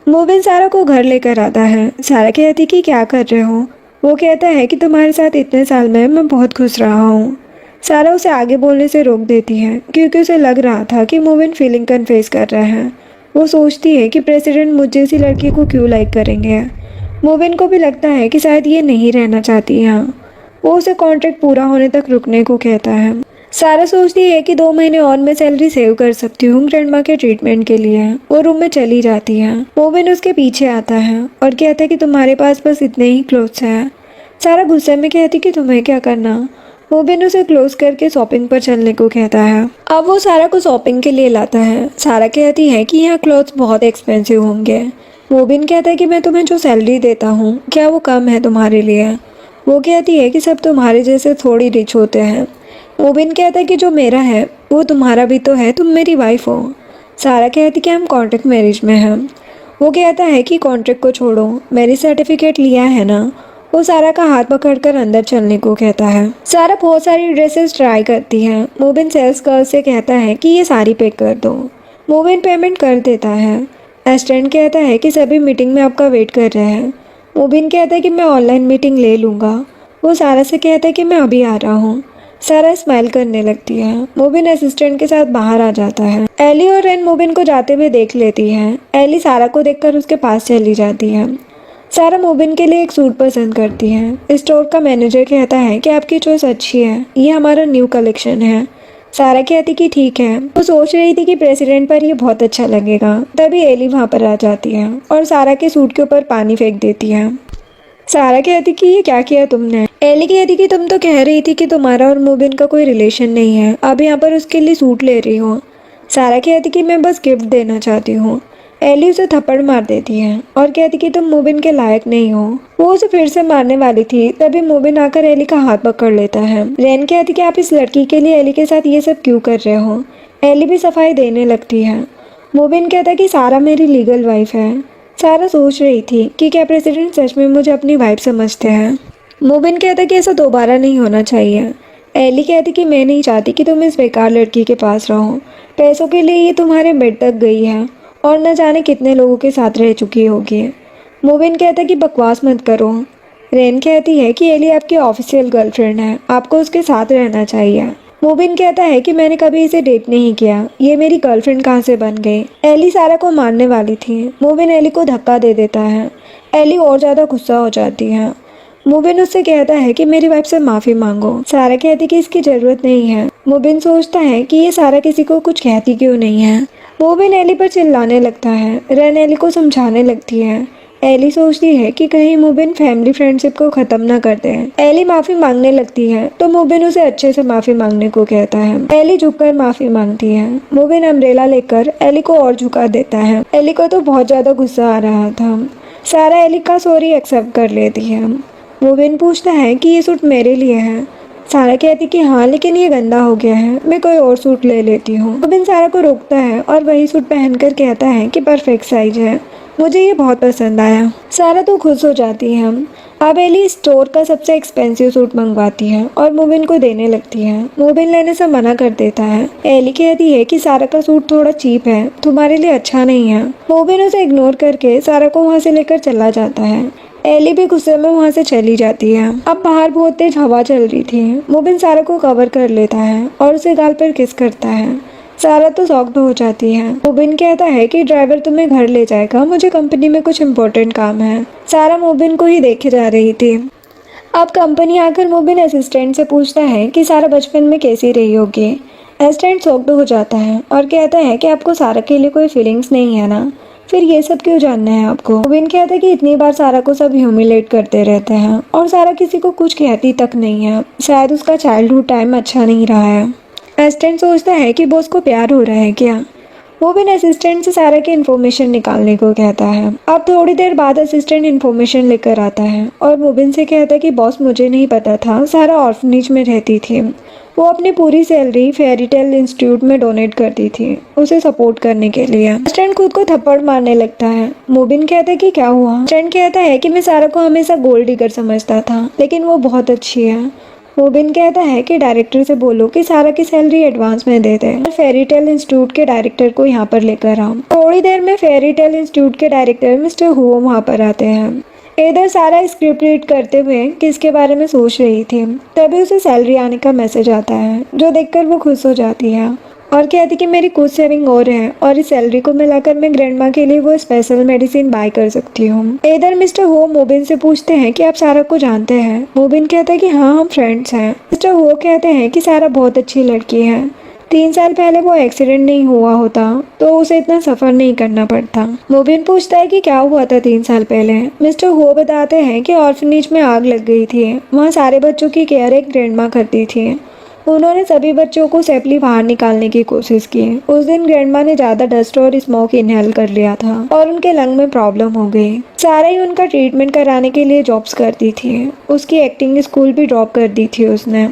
मोबिन सारा को घर लेकर आता है। सारा कहती कि क्या कर रहे हो। वो कहता है कि तुम्हारे साथ इतने साल में मैं बहुत खुश रहा हूँ। सारा उसे आगे बोलने से रोक देती है क्योंकि उसे लग रहा था कि मोबिन फीलिंग कन्फेस कर रहा है। वो सोचती है कि प्रेसिडेंट मुझ जैसी लड़की को क्यों लाइक करेंगे। मोबिन को भी लगता है कि शायद ये नहीं रहना चाहती यहाँ। वो उसे कॉन्ट्रैक्ट पूरा होने तक रुकने को कहता है। सारा सोचती है कि 2 महीने और मैं सैलरी सेव कर सकती हूँ ग्रैंडमा के ट्रीटमेंट के लिए। वो रूम में चली जाती है। मोबिन उसके पीछे आता है और कहता है कि तुम्हारे पास बस इतने ही क्लोथ्स हैं। सारा गुस्से में कहती कि तुम्हें क्या करना। मोबिन उसे क्लोज करके शॉपिंग पर चलने को कहता है। अब वो सारा को शॉपिंग के लिए लाता है। सारा कहती है कि यहाँ क्लोथ्स बहुत एक्सपेंसिव होंगे। मोबिन कहता है कि मैं तुम्हें जो सैलरी देता हूँ क्या वो कम है तुम्हारे लिए। वो कहती है कि सब तुम्हारे जैसे थोड़ी रिच होते हैं। मोबिन कहता है कि जो मेरा है वो तुम्हारा भी तो है, तुम मेरी वाइफ हो। सारा कहती कि हम कॉन्ट्रैक्ट मैरिज में हैं। वो कहता है कि कॉन्ट्रैक्ट को छोड़ो, मैरिज सर्टिफिकेट लिया है ना। वो सारा का हाथ पकड़कर अंदर चलने को कहता है। सारा बहुत सारी ड्रेसेस ट्राई करती है। मोबिन सेल्स गर्ल से कहता है कि ये सारी पैक कर दो। मोबिन पेमेंट कर देता है। असिस्टेंट कहता है कि सभी मीटिंग में आपका वेट कर रहे हैं। मोबिन कहता है कि मैं ऑनलाइन मीटिंग ले लूँगा। वो सारा से कहता है कि मैं अभी आ रहा हूँ। सारा स्माइल करने लगती है। मोबिन असिस्टेंट के साथ बाहर आ जाता है। एली और रेन मोबिन को जाते हुए देख लेती है। एली सारा को देखकर उसके पास चली जाती है। सारा मोबिन के लिए एक सूट पसंद करती है। स्टोर का मैनेजर कहता है कि आपकी चॉइस अच्छी है, ये हमारा न्यू कलेक्शन है। सारा कहती कि ठीक है। वो सोच रही थी कि प्रेसिडेंट पर ये बहुत अच्छा लगेगा। तभी एली वहाँ पर आ जाती है और सारा के सूट के ऊपर पानी फेंक देती है। सारा कहती कि ये क्या किया तुमने। एली कहती कि तुम तो कह रही थी कि तुम्हारा और मोबिन का कोई रिलेशन नहीं है, अब यहाँ पर उसके लिए सूट ले रही हो। सारा कहती कि मैं बस गिफ्ट देना चाहती हूँ। एली उसे थप्पड़ मार देती है और कहती कि तुम मोबिन के लायक नहीं हो। वो उसे फिर से मारने वाली थी, तभी मोबिन आकर एली का हाथ पकड़ लेता है। रेन कहती कि आप इस लड़की के लिए एली के साथ ये सब क्यों कर रहे हो। एली भी सफाई देने लगती है। मोबिन कहता कि सारा मेरी लीगल वाइफ है। सारा सोच रही थी कि क्या प्रेसिडेंट सच में मुझे अपनी वाइफ समझते हैं। मोबिन कहता कि ऐसा दोबारा नहीं होना चाहिए। एली कहती कि मैं नहीं चाहती कि तुम इस बेकार लड़की के पास रहो। पैसों के लिए ये तुम्हारे बेड तक गई है और न जाने कितने लोगों के साथ रह चुकी होगी। मोबिन कहता कि बकवास मत करो। रेन कहती है कि एली आपकी ऑफिशियल गर्लफ्रेंड है, आपको उसके साथ रहना चाहिए। मोबिन कहता है कि मैंने कभी इसे डेट नहीं किया, ये मेरी गर्लफ्रेंड कहाँ से बन गई। एली सारा को मारने वाली थी। मोबिन एली को धक्का दे देता है। एली और ज़्यादा गुस्सा हो जाती है। मोबिन उससे कहता है कि मेरी वाइफ से माफ़ी मांगो। सारा कहती कि इसकी ज़रूरत नहीं है। मोबिन सोचता है कि ये सारा किसी को कुछ कहती क्यों नहीं है। मोबिन एली पर चिल्लाने लगता है। रेन एली को समझाने लगती है। एली सोचती है कि कहीं मोबिन फैमिली फ्रेंडशिप को ख़त्म ना कर दे। एली माफ़ी मांगने लगती है तो मोबिन उसे अच्छे से माफ़ी मांगने को कहता है। एली झुककर माफ़ी मांगती है। मोबिन अम्ब्रेला लेकर एली को और झुका देता है। एली को तो बहुत ज़्यादा गुस्सा आ रहा था। सारा एली का सॉरी एक्सेप्ट कर लेती है। मोबिन पूछता है कि ये सूट मेरे लिए है। सारा कहती कि हाँ, लेकिन ये गंदा हो गया है, मैं कोई और सूट ले लेती हूँ। मोबिन सारा को रोकता है और वही सूट पहनकर कहता है कि परफेक्ट साइज है, मुझे ये बहुत पसंद आया। सारा तो खुश हो जाती है। अब एली स्टोर का सबसे एक्सपेंसिव सूट मंगवाती है और मोबिन को देने लगती है। मोबिन लेने से मना कर देता है। एली कहती है कि सारा का सूट थोड़ा चीप है, तुम्हारे लिए अच्छा नहीं है। मोबिन उसे इग्नोर करके सारा को वहाँ से लेकर चला जाता है। एली भी गुस्से में वहाँ से चली जाती है। अब बाहर बहुत तेज हवा चल रही थी। मोबिन सारा को कवर कर लेता है और उसे गाल पर किस करता है। सारा तो शॉक्ड हो जाती है। मोबिन कहता है कि ड्राइवर तुम्हें घर ले जाएगा, मुझे कंपनी में कुछ इम्पोर्टेंट काम है। सारा मोबिन को ही देखे जा रही थी। अब कंपनी आकर मोबिन असिस्टेंट से पूछता है कि सारा बचपन में कैसी रही होगी। असिस्टेंट शॉक्ड हो जाता है और कहता है कि आपको सारा के लिए कोई फीलिंग्स नहीं है ना, फिर ये सब क्यों जानना है आपको। मोबिन कहता है कि इतनी बार सारा को सब ह्यूमिलेट करते रहते हैं और सारा किसी को कुछ कहती तक नहीं है, शायद उसका चाइल्डहुड टाइम अच्छा नहीं रहा है। असिस्टेंट सोचता है कि बॉस को प्यार हो रहा है क्या। मोबिन असिस्टेंट से सारा की इन्फॉर्मेशन निकालने को कहता है। अब थोड़ी देर बाद असिस्टेंट इन्फॉर्मेशन लेकर आता है और मोबिन से कहता है कि बॉस, मुझे नहीं पता था सारा ऑर्फनेज में रहती थी। वो अपनी पूरी सैलरी फेयरी टेल इंस्टीट्यूट में डोनेट करती थी उसे सपोर्ट करने के लिए। असिस्टेंट खुद को थप्पड़ मारने लगता है। मोबिन कहता है कि क्या हुआ। असिस्टेंट कहता है कि मैं सारा को हमेशा गोल्ड डिगर समझता था, लेकिन वो बहुत अच्छी है। मोबिन कहता है कि डायरेक्टर से बोलो कि सारा की सैलरी एडवांस में दे दे और फेयरी टेल इंस्टीट्यूट के डायरेक्टर को यहाँ पर लेकर आओ। थोड़ी देर में फेयरी टेल इंस्टीट्यूट के डायरेक्टर मिस्टर हुओ वहाँ पर आते हैं। इधर सारा स्क्रिप्ट रीड करते हुए किसके बारे में सोच रही थी, तभी उसे सैलरी आने का मैसेज आता है, जो देखकर वो खुश हो जाती है और कहती कि मेरी कुछ सेविंग और है और इस सैलरी को मिलाकर मैं ग्रैंडमा के लिए वो स्पेशल मेडिसिन बाय कर सकती हूँ। इधर मिस्टर हो मोबिन से पूछते हैं कि आप सारा को जानते हैं। मोबिन कहता है कि हाँ, हम फ्रेंड्स हैं। मिस्टर हो कहते हैं कि सारा बहुत अच्छी लड़की है, 3 साल पहले वो एक्सीडेंट नहीं हुआ होता तो उसे इतना सफ़र नहीं करना पड़ता। मोबिन पूछता है कि क्या हुआ था 3 साल पहले। मिस्टर हो बताते हैं कि ऑर्फनेज में आग लग गई थी, वहाँ सारे बच्चों की केयर एक ग्रैंडमा करती थी। उन्होंने सभी बच्चों को सेफली बाहर निकालने की कोशिश की। उस दिन ग्रैंडमा ने ज़्यादा डस्ट और स्मोक इनहेल कर लिया था और उनके लंग में प्रॉब्लम हो गई। सारा ही उनका ट्रीटमेंट कराने के लिए जॉब्स करती थी। उसकी एक्टिंग स्कूल भी ड्रॉप कर दी थी उसने।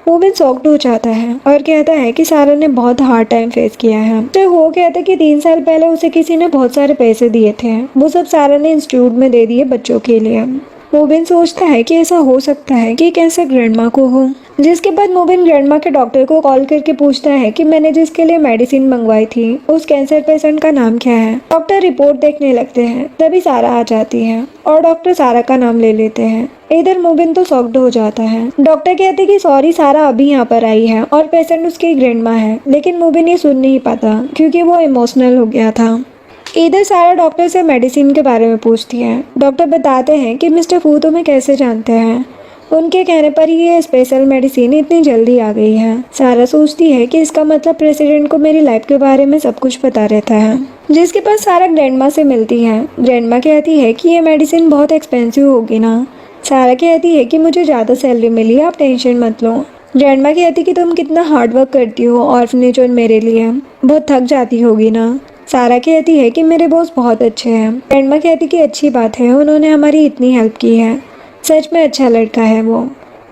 मोबिन शॉक्ड हो जाता है और कहता है कि सारा ने बहुत हार्ड टाइम फेस किया है। तो वो कहता है कि 3 साल पहले उसे किसी ने बहुत सारे पैसे दिए थे, वो सब सारा ने इंस्टीट्यूट में दे दिए बच्चों के लिए। मोबिन सोचता है कि ऐसा हो सकता है कि कैंसर ग्रैंडमा को हो। जिसके बाद मोबिन ग्रैंडमा के डॉक्टर को कॉल करके पूछता है कि मैंने जिसके लिए मेडिसिन मंगवाई थी उस कैंसर पेशेंट का नाम क्या है। डॉक्टर रिपोर्ट देखने लगते हैं, तभी सारा आ जाती है और डॉक्टर सारा का नाम ले लेते हैं। इधर मोबिन तो शॉक्ड हो जाता है। डॉक्टर कहते कि सॉरी, सारा अभी यहाँ पर आई है और पेशेंट उसकी ग्रैंडमा है, लेकिन मोबिन ये सुन नहीं पाता क्योंकि वो इमोशनल हो गया था। इधर सारा डॉक्टर से मेडिसिन के बारे में पूछती है। डॉक्टर बताते हैं कि मिस्टर फू तुम्हें कैसे जानते हैं, उनके कहने पर ही ये स्पेशल मेडिसिन इतनी जल्दी आ गई है। सारा सोचती है कि इसका मतलब प्रेसिडेंट को मेरी लाइफ के बारे में सब कुछ पता रहता है। जिसके पास सारा ग्रैंडमा से मिलती है। ग्रैंडमा कहती है कि ये मेडिसिन बहुत एक्सपेंसिव होगी ना। सारा कहती है कि मुझे ज़्यादा सैलरी मिली है, आप टेंशन मत लो। ग्रैंडमा कहती कि तुम कितना हार्ड वर्क करती हो ऑर्फनेज और मेरे लिए, बहुत थक जाती होगी ना। सारा कहती है कि मेरे बॉस बहुत अच्छे हैं। ग्रैंडमा कहती कि अच्छी बात है, उन्होंने हमारी इतनी हेल्प की है, सच में अच्छा लड़का है वो।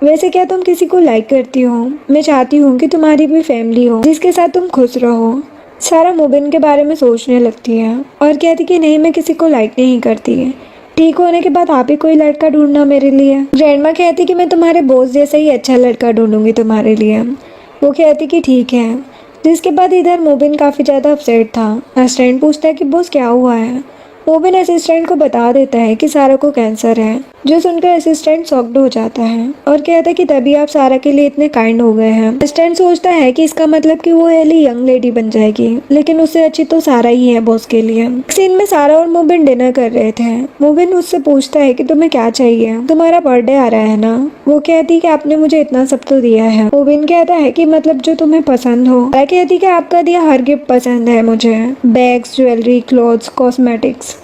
वैसे क्या तुम किसी को लाइक करती हो? मैं चाहती हूँ कि तुम्हारी भी फैमिली हो जिसके साथ तुम खुश रहो। सारा मोबिन के बारे में सोचने लगती है और कहती कि नहीं, मैं किसी को लाइक नहीं करती, ठीक होने के बाद आप ही कोई लड़का ढूंढना मेरे लिए। ग्रैंडमा कहती कि मैं तुम्हारे बॉस जैसा ही अच्छा लड़का ढूंढूंगी तुम्हारे लिए। वो कहती कि ठीक है। जिसके बाद इधर मोबिन काफ़ी ज़्यादा अपसेट था। असिस्टेंट पूछता है कि बॉस क्या हुआ है। मोबिन असिस्टेंट को बता देता है कि सारा को कैंसर है, जो सुनकर असिस्टेंट शॉक्ड हो जाता है और कहता है कि तभी आप सारा के लिए इतने काइंड हो गए हैं। असिस्टेंट सोचता है कि इसका मतलब कि वो एली यंग लेडी बन जाएगी, लेकिन उससे अच्छी तो सारा ही है बॉस के लिए। सीन में सारा और मोबिन डिनर कर रहे थे। मोबिन उससे पूछता है कि तुम्हें क्या चाहिए, तुम्हारा बर्थडे आ रहा है ना। वो कहती है कि आपने मुझे इतना सब तो दिया है। मोबिन कहता है कि मतलब जो तुम्हें पसंद हो। सारा कहती है कि आपका दिया हर गिफ्ट पसंद है मुझे, bags, jewellery, clothes, cosmetics.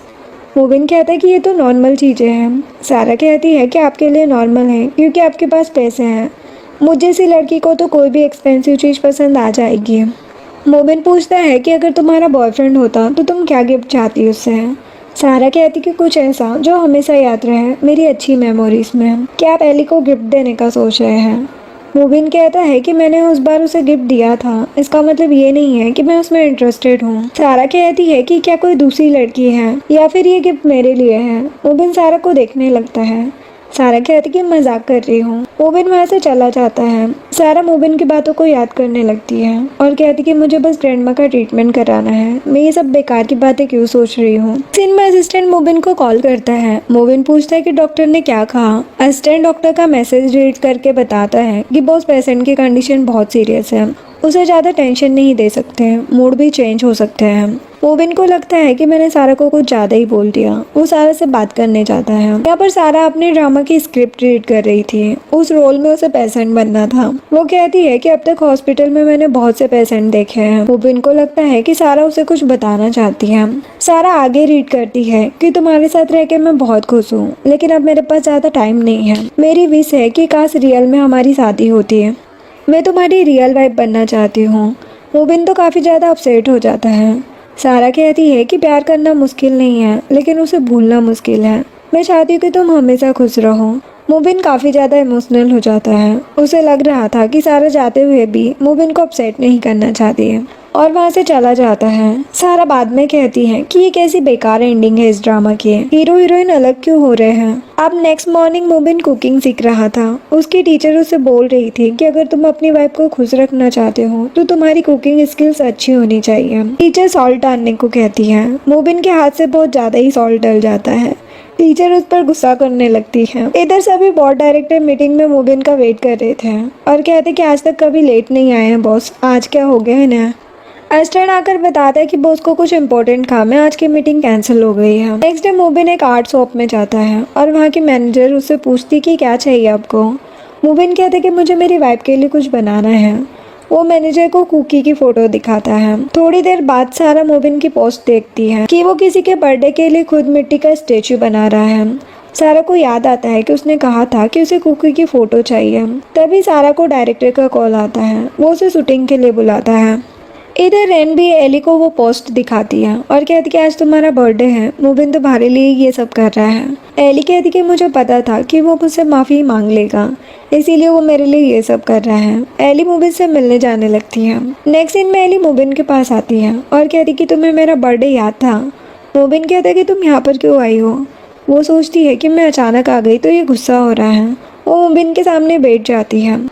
Mobin कहता है कि ये तो नॉर्मल चीज़ें हैं। सारा कहती है कि आपके लिए नॉर्मल है क्योंकि आपके पास पैसे हैं, मुझे सी लड़की को तो कोई भी एक्सपेंसिव चीज़ पसंद आ जाएगी। मोबिन पूछता है कि अगर तुम्हारा बॉयफ्रेंड होता तो तुम क्या गिफ्ट चाहती उससे। सारा कहती कि कुछ ऐसा जो हमेशा याद रहे मेरी अच्छी मेमोरीज में। क्या आप एली को गिफ्ट देने का सोच रहे हैं। मोबिन कहता है कि मैंने उस बार उसे गिफ्ट दिया था, इसका मतलब ये नहीं है कि मैं उसमें इंटरेस्टेड हूँ। सारा कहती है कि क्या कोई दूसरी लड़की है या फिर ये गिफ्ट मेरे लिए है। मोबिन सारा को देखने लगता है। सारा कहती कि मजाक कर रही हूँ। मोबिन वहाँ से चला जाता है। सारा मोबिन की बातों को याद करने लगती है और कहती कि मुझे बस ग्रैंडमा का ट्रीटमेंट कराना है, मैं ये सब बेकार की बातें क्यों सोच रही हूँ। सीन में असिस्टेंट मोबिन को कॉल करता है। मोबिन पूछता है कि डॉक्टर ने क्या कहा। असिस्टेंट डॉक्टर का मैसेज रीड करके बताता है कि बॉस पेशेंट की कंडीशन बहुत सीरियस है, उसे ज़्यादा टेंशन नहीं दे सकते, मूड भी चेंज हो सकते हैं। मोबिन को लगता है कि मैंने सारा को कुछ ज़्यादा ही बोल दिया। वो सारा से बात करने जाता है। यहाँ पर सारा अपने ड्रामा की स्क्रिप्ट रीड कर रही थी। उस रोल में उसे पेशेंट बनना था। वो कहती है कि अब तक हॉस्पिटल में मैंने बहुत से पेशेंट देखे हैं। मोबिन को लगता है कि सारा उसे कुछ बताना चाहती है। सारा आगे रीड करती है कि तुम्हारे साथ रह के मैं बहुत खुश हूँ, लेकिन अब मेरे पास ज़्यादा टाइम नहीं है। मेरी विश है कि काश रियल में हमारी शादी होती है, मैं तुम्हारी रियल वाइफ बनना चाहती हूँ। मोबिन तो काफ़ी ज़्यादा अपसेट हो जाता है। सारा कहती है कि प्यार करना मुश्किल नहीं है, लेकिन उसे भूलना मुश्किल है। मैं चाहती हूँ कि तुम हमेशा खुश रहो। मोबिन काफ़ी ज़्यादा इमोशनल हो जाता है। उसे लग रहा था कि सारा जाते हुए भी मोबिन को अपसेट नहीं करना चाहती है और वहाँ से चला जाता है। सारा बाद में कहती है कि ये कैसी बेकार एंडिंग है इस ड्रामा की, हीरो हीरोइन अलग क्यों हो रहे हैं। अब नेक्स्ट मॉर्निंग मोबिन कुकिंग सीख रहा था। उसकी टीचर उसे बोल रही थी कि अगर तुम अपनी वाइफ को खुश रखना चाहते हो तो तुम्हारी कुकिंग स्किल्स अच्छी होनी चाहिए। टीचर सॉल्ट डालने को कहती है। मोबिन के हाथ से बहुत ज़्यादा ही सॉल्ट डल जाता है। टीचर उस पर गुस्सा करने लगती है। इधर सभी बोर्ड डायरेक्टर मीटिंग में मोबिन का वेट कर रहे थे और कहते कि आज तक कभी लेट नहीं आए हैं बॉस, आज क्या हो गया है ना। असिस्टेंट आकर बताता है कि बॉस को कुछ इंपॉर्टेंट काम है, आज की मीटिंग कैंसिल हो गई है। नेक्स्ट डे मोबिन एक आर्ट शॉप में जाता है और वहाँ की मैनेजर उससे पूछती कि क्या चाहिए आपको। मोबिन कहते कि मुझे मेरी वाइफ के लिए कुछ बनाना है। वो मैनेजर को कुकी की फोटो दिखाता है। थोड़ी देर बाद सारा मोबिन की पोस्ट देखती है कि वो किसी के बर्थडे के लिए खुद मिट्टी का स्टेचू बना रहा है। सारा को याद आता है कि उसने कहा था कि उसे कुकी की फोटो चाहिए। तभी सारा को डायरेक्टर का कॉल आता है। वो उसे शूटिंग के लिए बुलाता है। इधर रेन भी एली को वो पोस्ट दिखाती है और कहती कि आज तुम्हारा बर्थडे है, मोबिन तुम्हारे लिए ये सब कर रहा है। एली कहती कि मुझे पता था कि वो मुझसे माफ़ी मांग लेगा, इसीलिए वो मेरे लिए ये सब कर रहा है। एली मोबिन से मिलने जाने लगती है। नेक्स्ट सीन में एली मोबिन के पास आती है और कहती कि तुम्हें मेरा बर्थडे याद था। मोबिन कहता है कि तुम यहाँ पर क्यों आई हो। वो सोचती है कि मैं अचानक आ गई तो ये गुस्सा हो रहा है। वो मोबिन के सामने बैठ जाती है।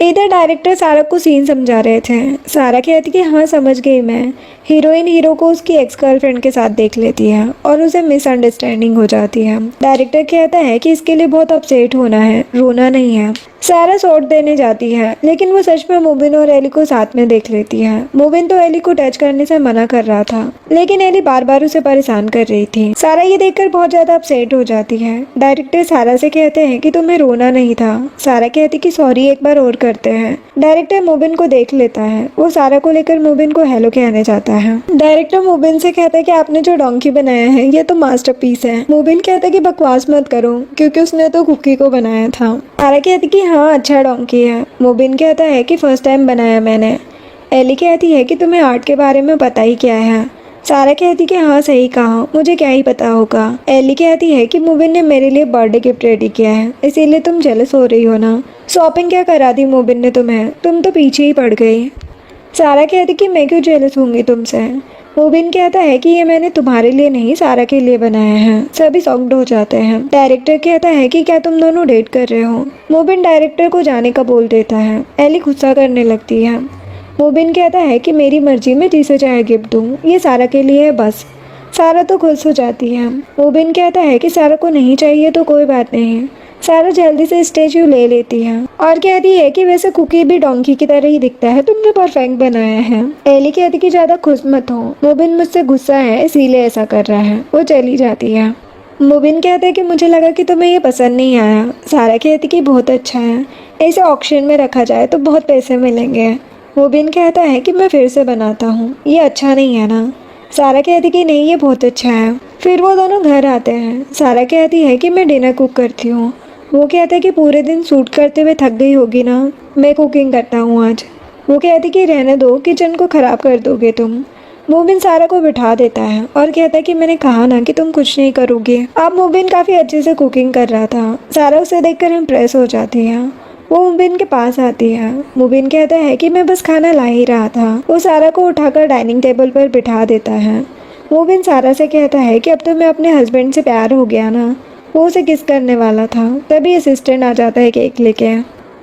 इधर डायरेक्टर सारा को सीन समझा रहे थे। सारा कहती कि हाँ समझ गई मैं। हीरोइन हीरो को उसकी एक्स गर्लफ्रेंड के साथ देख लेती है और उसे मिसअंडरस्टैंडिंग हो जाती है। डायरेक्टर कहता है कि इसके लिए बहुत अपसेट होना है, रोना नहीं है। सारा शॉट देने जाती है, लेकिन वो सच में मोबिन और एली को साथ में देख लेती है। मोबिन तो एली को टच करने से मना कर रहा था, लेकिन एली बार बार उसे परेशान कर रही थी। सारा ये देखकर बहुत ज्यादा अपसेट हो जाती है। डायरेक्टर सारा से कहते हैं कि तुम्हें रोना नहीं था। सारा कहती कि सॉरी, एक बार और करते हैं। डायरेक्टर मोबिन को देख लेता है। वो सारा को लेकर मोबिन को हेलो कहने जाता है। डायरेक्टर मोबिन से कहता है कि आपने जो डोंकी बनाया है ये तो मास्टरपीस है। मोबिन कहता है कि बकवास मत करो, क्योंकि उसने तो कुकी को बनाया था। सारा कहती कि हाँ अच्छा डोंकी है। मोबिन कहता है कि फर्स्ट टाइम बनाया मैंने। एली कहती है कि तुम्हें आर्ट के बारे में पता ही क्या है। सारा कहती कि हाँ सही कहा, मुझे क्या ही पता होगा। एली कहती है कि मोबिन ने मेरे लिए बर्थडे गिफ्ट रेडी किया है, इसीलिए तुम जेलस हो रही हो ना। शॉपिंग क्या करा दी मोबिन ने तुम्हें, तुम तो पीछे ही पड़ गई। सारा कहती कि मैं क्यों जेलस होंगी तुमसे। मोबिन कहता है कि ये मैंने तुम्हारे लिए नहीं सारा के लिए बनाया है। सभी शॉक्ड हो जाते हैं। डायरेक्टर कहता है कि क्या तुम दोनों डेट कर रहे हो। मोबिन डायरेक्टर को जाने का बोल देता है। एली गुस्सा करने लगती है। मोबिन कहता है कि मेरी मर्जी में जिसे चाहे गिफ्ट दूँ, ये सारा के लिए है बस। सारा तो खुश हो जाती है। मुबिन कहता है कि सारा को नहीं चाहिए तो कोई बात नहीं। सारा जल्दी से स्टैच्यू ले लेती है और कहती है कि वैसे कुकी भी डोंकी की तरह ही दिखता है, तुमने परफेक्ट बनाया है। एली कहती कि ज्यादा खुश मत हो, मुबिन मुझसे गुस्सा है इसीलिए ऐसा कर रहा है। वो चली जाती है। मुबिन कहता है कि मुझे लगा कि तुम्हें ये पसंद नहीं आया। सारा कहती कि बहुत अच्छा है, इसे ऑक्शन में रखा जाए तो बहुत पैसे मिलेंगे। मुबिन कहता है कि मैं फिर से बनाता हूँ, ये अच्छा नहीं है ना। सारा कहती कि नहीं ये बहुत अच्छा है। फिर वो दोनों घर आते हैं। सारा कहती है कि मैं डिनर कुक करती हूँ। वो कहता है कि पूरे दिन शूट करते हुए थक गई होगी ना, मैं कुकिंग करता हूँ आज। वो कहती कि रहने दो, किचन को ख़राब कर दोगे तुम। मुबिन सारा को बिठा देता है और कहता है कि मैंने कहा ना कि तुम कुछ नहीं करोगे। अब मुबिन काफ़ी अच्छे से कुकिंग कर रहा था। सारा उसे देखकर इम्प्रेस हो जाती है। वो मुबिन के पास आती है। मुबिन कहता है कि मैं बस खाना ला ही रहा था। वो सारा को उठाकर डाइनिंग टेबल पर बिठा देता है। मुबिन सारा से कहता है कि अब तो मैं अपने हस्बैंड से प्यार हो गया ना। वो उसे किस करने वाला था, तभी असिस्टेंट आ जाता है केक लेके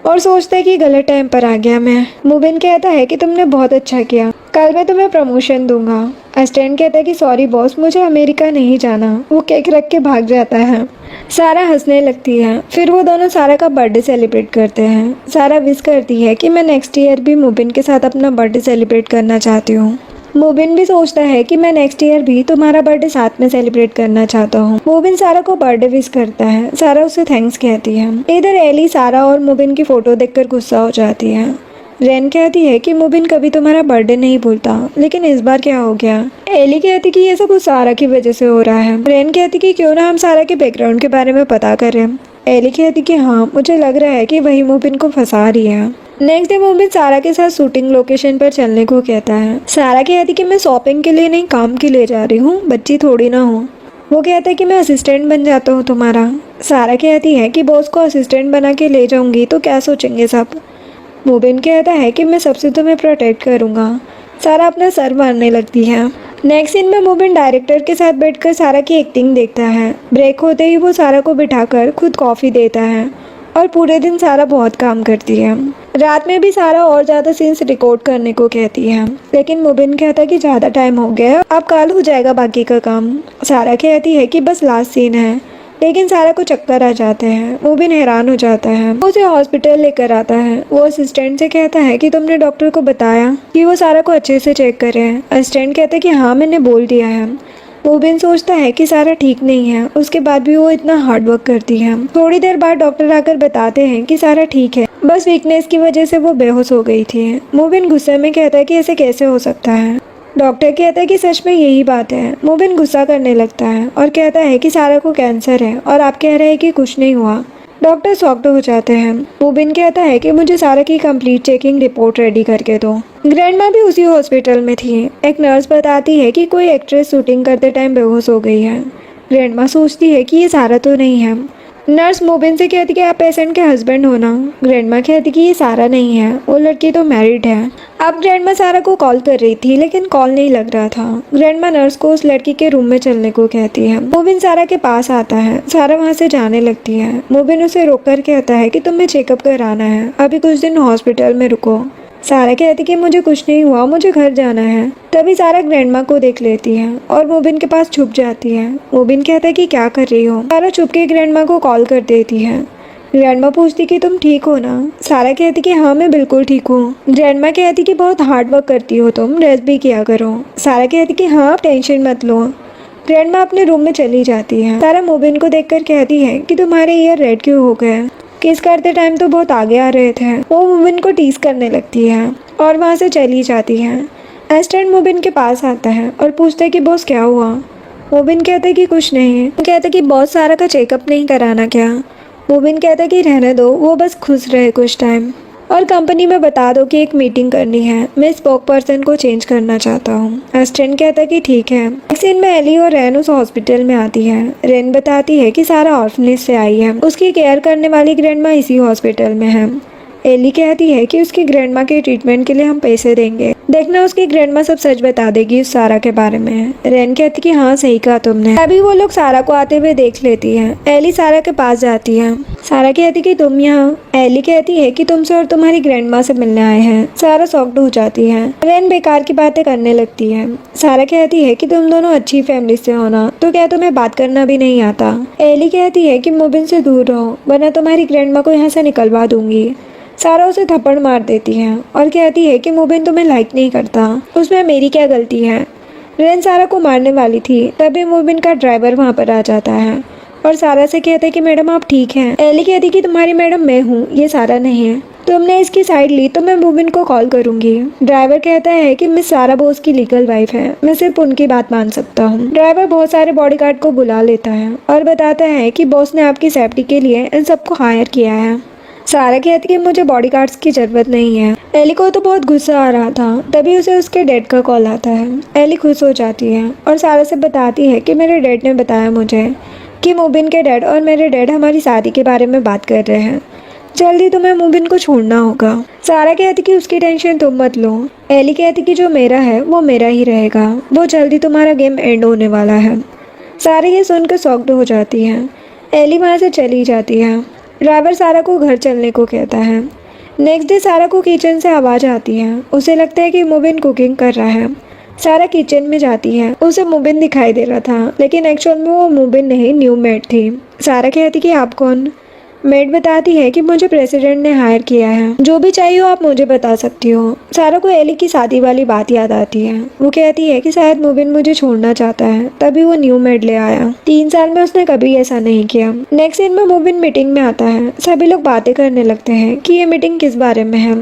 और सोचता है कि गलत टाइम पर आ गया मैं। मुबिन कहता है कि तुमने बहुत अच्छा किया, कल मैं तुम्हें प्रमोशन दूंगा। असिस्टेंट कहता है कि सॉरी बॉस, मुझे अमेरिका नहीं जाना। वो केक रख के भाग जाता है। सारा हंसने लगती है। फिर वो दोनों सारा का बर्थडे सेलिब्रेट करते हैं। सारा विश करती है कि मैं नेक्स्ट ईयर भी मुबिन के साथ अपना बर्थडे सेलिब्रेट करना चाहती हूँ। मुबिन भी सोचता है कि मैं नेक्स्ट ईयर भी तुम्हारा बर्थडे साथ में सेलिब्रेट करना चाहता हूँ। मुबिन सारा को बर्थडे विश करता है। सारा उसे थैंक्स कहती है। इधर एली सारा और मुबिन की फोटो देखकर गुस्सा हो जाती है। रेन कहती है कि मुबिन कभी तुम्हारा बर्थडे नहीं भूलता, लेकिन इस बार क्या हो गया। एली कहती कि ये सब उस सारा की वजह से हो रहा है। रेन कहती कि क्यों ना हम सारा के बैकग्राउंड के बारे में पता करें। एली कहती कि हाँ, मुझे लग रहा है कि वही मुबिन को फंसा रही है। नेक्स्ट डे मुबिन सारा के साथ शूटिंग लोकेशन पर चलने को कहता है। सारा कहती कि मैं शॉपिंग के लिए नहीं, काम के लिए जा रही हूँ, बच्ची थोड़ी ना हूँ। वो कहता है कि मैं असिस्टेंट बन जाता हूँ तुम्हारा। सारा कहती है कि बॉस को असिस्टेंट बना के ले जाऊंगी तो क्या सोचेंगे सब। मुबिन कहता है कि मैं सबसे तुम्हें प्रोटेक्ट करूँगा। सारा अपना सर मारने लगती है। नेक्स्ट सीन में मुबिन डायरेक्टर के साथ बैठकर सारा की एक्टिंग देखता है। ब्रेक होते ही वो सारा को बिठाकर खुद कॉफ़ी देता है और पूरे दिन सारा बहुत काम करती है। रात में भी सारा और ज़्यादा सीन्स रिकॉर्ड करने को कहती है, लेकिन मुबिन कहता है कि ज़्यादा टाइम हो गया, अब कल हो जाएगा बाकी का काम। सारा कहती है कि बस लास्ट सीन है, लेकिन सारा को चक्कर आ जाते हैं। मुबिन हैरान हो जाता है। वो उसे हॉस्पिटल लेकर आता है। वो असिस्टेंट से कहता है कि तुमने डॉक्टर को बताया कि वो सारा को अच्छे से चेक करे। असिस्टेंट कहता है कि हाँ, मैंने बोल दिया है। मुबिन सोचता है कि सारा ठीक नहीं है, उसके बाद भी वो इतना हार्ड वर्क करती है। थोड़ी देर बाद डॉक्टर आकर बताते हैं कि सारा ठीक है, बस वीकनेस की वजह से वो बेहोश हो गई थी। मुबिन गुस्से में कहता है कि ऐसे कैसे हो सकता है। डॉक्टर कहता है कि सच में यही बात है। मुबिन गुस्सा करने लगता है और कहता है कि सारा को कैंसर है और आप कह रहे हैं कि कुछ नहीं हुआ। डॉक्टर शॉक्ड हो जाते हैं। मुबिन कहता है कि मुझे सारा की कंप्लीट चेकिंग रिपोर्ट रेडी करके दो। ग्रैंडमा भी उसी हॉस्पिटल में थी। एक नर्स बताती है कि कोई एक्ट्रेस शूटिंग करते टाइम बेहोश हो गई है। ग्रैंडमा सोचती है कि ये सारा तो नहीं है। नर्स मुबिन से कहती कि आप पेशेंट के हस्बैंड हो ना। ग्रैंडमा कहती कि ये सारा नहीं है, वो लड़की तो मैरिड है। अब ग्रैंडमा सारा को कॉल कर रही थी, लेकिन कॉल नहीं लग रहा था। ग्रैंडमा नर्स को उस लड़की के रूम में चलने को कहती है। मुबिन सारा के पास आता है। सारा वहाँ से जाने लगती है। मुबिन उसे रोककर कहता है कि तुम्हें चेकअप कराना है, अभी कुछ दिन हॉस्पिटल में रुको। सारा कहती कि मुझे कुछ नहीं हुआ, मुझे घर जाना है। तभी सारा ग्रैंडमा को देख लेती है और मुबिन के पास छुप जाती है। मुबिन कहता है कि क्या कर रही हो। सारा छुप के ग्रैंडमा को कॉल कर देती है। ग्रैंडमा पूछती कि तुम ठीक हो ना। सारा कहती कि हाँ, मैं बिल्कुल ठीक हूँ। ग्रैंडमा कहती कि बहुत हार्ड वर्क करती हो तुम, रेस्ट भी किया करो। सारा कहती कि हाँ, आप टेंशन मत लो। ग्रैंडमा अपने रूम में चली जाती है। सारा मुबिन को देखकर कहती है कि तुम्हारे ईयर रेड क्यों हो गए, किस करते टाइम तो बहुत आगे आ रहे थे। वो मुबिन को टीज करने लगती है और वहाँ से चली जाती है। एस्टेंट मुबिन के पास आता है और पूछता है कि बॉस क्या हुआ। मुबिन कहता है कि कुछ नहीं। कहता है कि बॉस सारा का चेकअप नहीं कराना क्या। मुबिन कहता है कि रहने दो, वो बस खुश रहे कुछ टाइम, और कंपनी में बता दो कि एक मीटिंग करनी है, मैं स्पोक पर्सन को चेंज करना चाहता हूँ। एस्टेंट कहता है कि ठीक है। एक सीन में एली और रेन उस हॉस्पिटल में आती है। रेन बताती है कि सारा ऑर्फनेज से आई है, उसकी केयर करने वाली ग्रैंडमा इसी हॉस्पिटल में है। एली कहती है कि उसकी ग्रैंडमा के ट्रीटमेंट के लिए हम पैसे देंगे, देखना उसकी ग्रैंडमा सब सच बता देगी उस सारा के बारे में। रेन कहती कि हाँ सही कहा तुमने। अभी वो लोग सारा को आते हुए देख लेती है। एली सारा के पास जाती है। सारा कहती कि तुम यहाँ। एली कहती है कि तुमसे और तुम्हारी ग्रैंडमा से मिलने आए हैं। सारा शॉक्ड हो जाती है। रेन बेकार की बातें करने लगती है। सारा कहती है कि तुम दोनों अच्छी फैमिली से हो ना, तो क्या तुम्हें बात करना भी नहीं आता। एली कहती है कि मुबिन से दूर रहो वरना तुम्हारी ग्रैंडमा को यहाँ से निकलवा दूंगी। सारा उसे थप्पड़ मार देती है और कहती है कि मुबिन तुम्हें लाइक नहीं करता, उसमें मेरी क्या गलती है। रेन सारा को मारने वाली थी, तभी मुबिन का ड्राइवर वहाँ पर आ जाता है और सारा से कहता है कि मैडम आप ठीक हैं। एली कहती कि तुम्हारी मैडम मैं हूँ, ये सारा नहीं है। तुमने इसकी साइड ली तो मैं मुबिन को कॉल करूंगी। ड्राइवर कहता है कि मिस सारा बोस की लीगल वाइफ है, मैं सिर्फ उनकी बात मान सकता हूँ। ड्राइवर बहुत सारे बॉडीगार्ड को बुला लेता है और बताता है कि बॉस ने आपकी सेफ्टी के लिए इन सबको हायर किया है। सारा कहती है कि मुझे बॉडीगार्ड्स की जरूरत नहीं है। एली को तो बहुत गुस्सा आ रहा था, तभी उसे उसके डैड का कॉल आता है। एली खुश हो जाती है और सारा से बताती है कि मेरे डैड ने बताया मुझे कि मुबिन के डैड और मेरे डैड हमारी शादी के बारे में बात कर रहे हैं, जल्दी तुम्हें मुबिन को छोड़ना होगा। सारा कहती कि उसकी टेंशन तुम मत लो। एली कहती कि जो मेरा है वो मेरा ही रहेगा, वो जल्दी तुम्हारा गेम एंड होने वाला है। सारा ये सुनकर शॉक्ड हो जाती है। एली वहाँ से चली जाती है। ड्राइवर सारा को घर चलने को कहता है। नेक्स्ट डे सारा को किचन से आवाज़ आती है। उसे लगता है कि मुबिन कुकिंग कर रहा है। सारा किचन में जाती है। उसे मुबिन दिखाई दे रहा था, लेकिन एक्चुअल में वो मुबिन नहीं, न्यू मेड थी। सारा कहती कि आप कौन। मेड बताती है कि मुझे प्रेसिडेंट ने हायर किया है, जो भी चाहिए हो आप मुझे बता सकती हो। सारा को एली की शादी वाली बात याद आती है। वो कहती है कि शायद मुबिन मुझे छोड़ना चाहता है, तभी वो न्यू मेड ले आया। 3 साल में उसने कभी ऐसा नहीं किया। नेक्स्ट सीन में मुबिन मीटिंग में आता है। सभी लोग बातें करने लगते हैं कि ये मीटिंग किस बारे में है।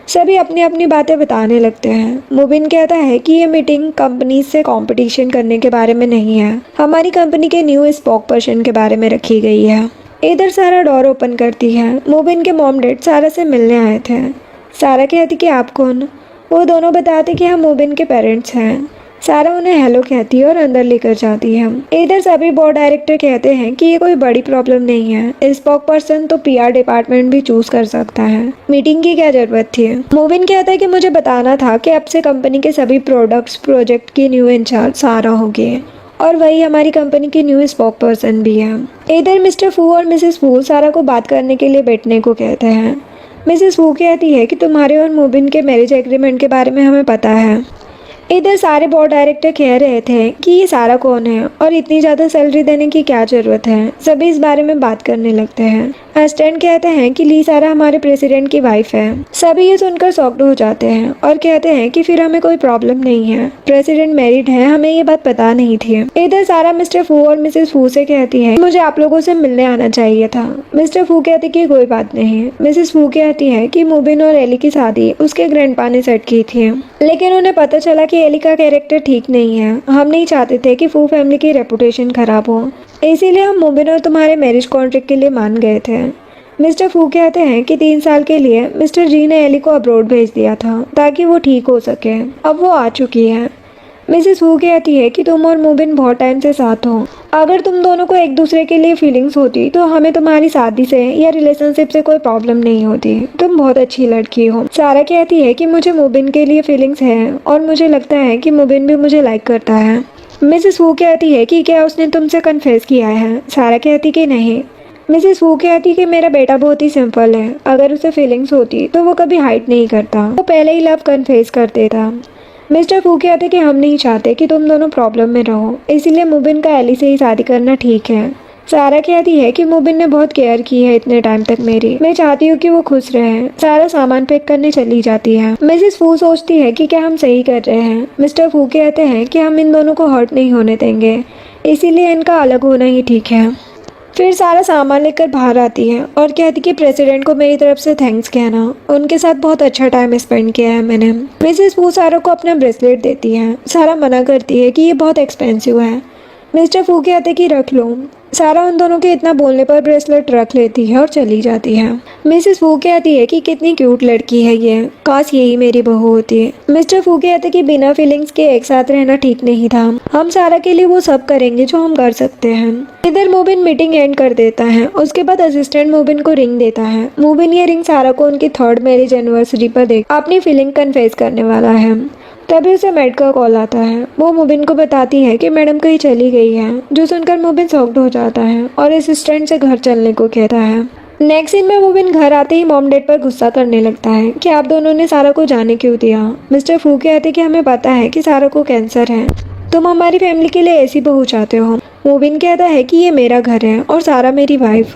सभी अपनी अपनी बातें बताने लगते हैं। मुबिन कहता है कि ये मीटिंग कंपनी से कंपटीशन करने के बारे में नहीं है, हमारी कंपनी के न्यू स्पोक पर्सन के बारे में रखी गई है। इधर सारा डोर ओपन करती है। मुबिन के मॉम डैड सारा से मिलने आए थे। सारा कहती कि आप कौन। वो दोनों बताते कि हम मुबिन के पेरेंट्स हैं। सारा उन्हें हेलो कहती है और अंदर लेकर जाती है। इधर सभी बोर्ड डायरेक्टर कहते हैं कि ये कोई बड़ी प्रॉब्लम नहीं है, स्पोक पर्सन तो पीआर डिपार्टमेंट भी चूज कर सकता है, मीटिंग की क्या जरूरत थी। मुबिन कहता है कि मुझे बताना था कि अब से कंपनी के सभी प्रोडक्ट्स प्रोजेक्ट की न्यू इंचार्ज सारा होगी और वही हमारी कंपनी की न्यू स्पोक पर्सन भी है। इधर मिस्टर फू और मिसेस फू सारा को बात करने के लिए बैठने को कहते हैं। मिसेस फू कहती है कि तुम्हारे और मुबिन के मैरिज एग्रीमेंट के बारे में हमें पता है। इधर सारे बोर्ड डायरेक्टर कह रहे थे कि ये सारा कौन है और इतनी ज़्यादा सैलरी देने की क्या ज़रूरत है। सभी इस बारे में बात करने लगते हैं। असिस्टेंट कहते हैं कि ली सारा हमारे प्रेसिडेंट की वाइफ है। सभी ये सुनकर शॉक्ड हो जाते हैं और कहते हैं कि फिर हमें कोई प्रॉब्लम नहीं है, प्रेसिडेंट मैरिड है, हमें ये बात पता नहीं थी। इधर सारा मिस्टर फू और मिसेस फू से कहती है मुझे आप लोगों से मिलने आना चाहिए था। मिस्टर फू कहते कि कोई बात नहीं। मिसेस फू कहती है कि मुबिन और एली की शादी उसके ग्रैंडपा ने सेट की थी, लेकिन उन्हें पता चला कि एली का कैरेक्टर ठीक नहीं है। हम नहीं चाहते थे कि फू फैमिली की रेपुटेशन खराब हो, इसीलिए हम मुबिन और तुम्हारे मैरिज कॉन्ट्रैक्ट के लिए मान गए थे। मिस्टर फू कहते हैं कि 3 साल के लिए मिस्टर जी ने एली को अब्रॉड भेज दिया था ताकि वो ठीक हो सके। अब वो आ चुकी है। मिसेस फू कहती है कि तुम और मुबिन बहुत टाइम से साथ हो, अगर तुम दोनों को एक दूसरे के लिए फीलिंग्स होती तो हमें तुम्हारी शादी से या रिलेशनशिप से कोई प्रॉब्लम नहीं होती। तुम बहुत अच्छी लड़की हो। सारा कहती है कि मुझे मुबिन के लिए फीलिंग्स है और मुझे लगता है कि मुबिन भी मुझे लाइक करता है। मिसेस वू कहती है कि क्या उसने तुमसे कन्फेस किया है। सारा कहती कि नहीं। मिसेस वू कहती कि मेरा बेटा बहुत ही सिंपल है, अगर उसे फीलिंग्स होती तो वो कभी हाइड नहीं करता, वो पहले ही लव कन्फेस कर देता। मिस्टर फू कहते कि हम नहीं चाहते कि तुम दोनों प्रॉब्लम में रहो, इसीलिए मुबिन का एली से ही शादी करना ठीक है। सारा कहती है कि मुबिन ने बहुत केयर की है इतने टाइम तक मेरी, मैं चाहती हूँ कि वो खुश रहे। सारा सामान पैक करने चली जाती है। मिसेस फू सोचती है कि क्या हम सही कर रहे हैं। मिस्टर फू कहते हैं कि हम इन दोनों को हर्ट नहीं होने देंगे, इसीलिए इनका अलग होना ही ठीक है। फिर सारा सामान लेकर बाहर आती है और कहती कि प्रेसिडेंट को मेरी तरफ से थैंक्स कहना, उनके साथ बहुत अच्छा टाइम स्पेंड किया है मैंने। मिसेस वू सारा को अपना ब्रेसलेट देती है। सारा मना करती है कि ये बहुत एक्सपेंसिव है। मिस्टर फू कहते कि रख लो। सारा उन दोनों के इतना बोलने पर ब्रेसलेट रख लेती है और चली जाती है। मिसेस फू कहती है कि कितनी क्यूट लड़की है ये, काश यही मेरी बहू होती है। मिस्टर फू कहते कि बिना फीलिंग्स के एक साथ रहना ठीक नहीं था, हम सारा के लिए वो सब करेंगे जो हम कर सकते हैं। इधर मोबिन मीटिंग एंड कर देता है। उसके बाद असिस्टेंट मोबिन को रिंग देता है। मोबिन ये रिंग सारा को उनकी 3rd मैरिज एनिवर्सरी पर देख अपनी फीलिंग कन्फेस करने वाला है। तभी उसे मैड का कॉल आता है। वो मोबिन को बताती है कि मैडम कहीं चली गई है, जो सुनकर मोबिन शॉक्ड हो जाता है और असिस्टेंट से घर चलने को कहता है। नेक्स्ट सीन में मोबिन घर आते ही मॉम डैड पर गुस्सा करने लगता है कि आप दोनों ने सारा को जाने क्यों दिया। मिस्टर फू कहते कि हमें पता है कि सारा को कैंसर है, तुम हमारी फैमिली के लिए ऐसी बहू चाहते हो। मोबिन कहता है कि ये मेरा घर है और सारा मेरी वाइफ।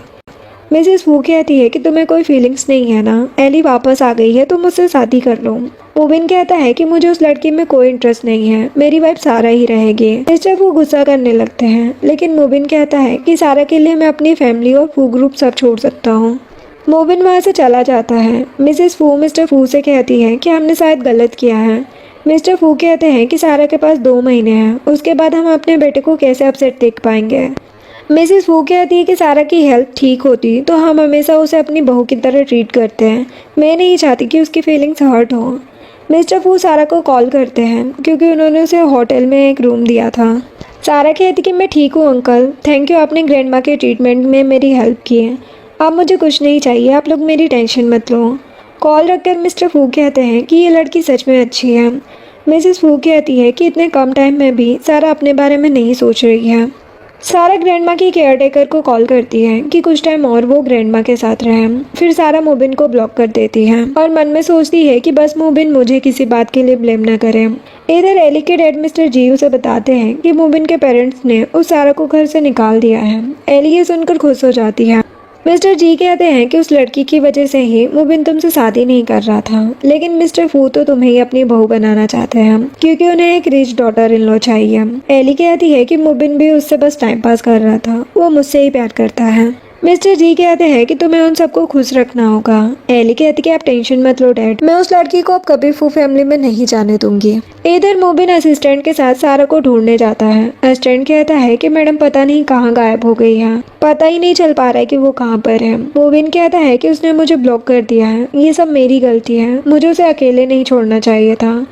मिसेस फू कहती है कि तुम्हें कोई फीलिंग्स नहीं है ना, एली वापस आ गई है तो मुझसे शादी कर लो। मोबिन कहता है कि मुझे उस लड़की में कोई इंटरेस्ट नहीं है, मेरी वाइफ सारा ही रहेगी। मिस्टर फू गुस्सा करने लगते हैं, लेकिन मोबिन कहता है कि सारा के लिए मैं अपनी फैमिली और फू ग्रुप सब छोड़ सकता हूँ। मोबिन वहाँ से चला जाता है। मिसेस फू मिस्टर फू से कहती है कि हमने शायद गलत किया है। मिस्टर फू कहते हैं कि सारा के पास 2 महीने हैं, उसके बाद हम अपने बेटे को कैसे अपसेट देख पाएंगे। मिसेस फू कहती है कि सारा की हेल्थ ठीक होती तो हम हमेशा उसे अपनी बहू की तरह ट्रीट करते हैं, मैं नहीं चाहती कि उसकी फीलिंग्स हर्ट हो। मिस्टर फू सारा को कॉल करते हैं क्योंकि उन्होंने उसे होटल में एक रूम दिया था। सारा कहती कि मैं ठीक हूँ अंकल, थैंक यू, आपने ग्रैंड माँ के ट्रीटमेंट में मेरी हेल्प की है, अब मुझे कुछ नहीं चाहिए, आप लोग मेरी टेंशन मत लो। कॉल रखकर मिस्टर फू कहते हैं कि ये लड़की सच में अच्छी है। मिसेस फू कहती है कि इतने कम टाइम में भी सारा अपने बारे में नहीं सोच रही है। सारा ग्रैंड माँ की केयरटेकर को कॉल करती है कि कुछ टाइम और वो ग्रैंड माँ के साथ रहें। फिर सारा मोबिन को ब्लॉक कर देती है और मन में सोचती है कि बस मोबिन मुझे किसी बात के लिए ब्लेम न करे। इधर एली के डैड मिस्टर जी उसे बताते हैं कि मोबिन के पेरेंट्स ने उस सारा को घर से निकाल दिया है। एली ये सुनकर खुश हो जाती है। मिस्टर जी कहते हैं कि उस लड़की की वजह से ही मोबिन तुमसे शादी नहीं कर रहा था, लेकिन मिस्टर फू तो तुम्हें ही अपनी बहू बनाना चाहते हैं क्योंकि उन्हें एक रिच डॉटर इन लॉ चाहिए। एली कहती है कि मोबिन भी उससे बस टाइम पास कर रहा था, वो मुझसे ही प्यार करता है। मिस्टर जी कहते हैं कि तुम्हें उन सबको खुश रखना होगा। एली कहती कि आप टेंशन मत लो डैड, मैं उस लड़की को अब कभी फू फैमिली में नहीं जाने दूंगी। इधर मोबिन असिस्टेंट के साथ सारा को ढूंढने जाता है। असिस्टेंट कहता है कि मैडम पता नहीं कहाँ गायब हो गई है, पता ही नहीं चल पा रहा है कि वो कहाँ पर है। मोबिन कहता है कि उसने मुझे ब्लॉक कर दिया है, ये सब मेरी गलती है, मुझे उसे अकेले नहीं छोड़ना चाहिए था,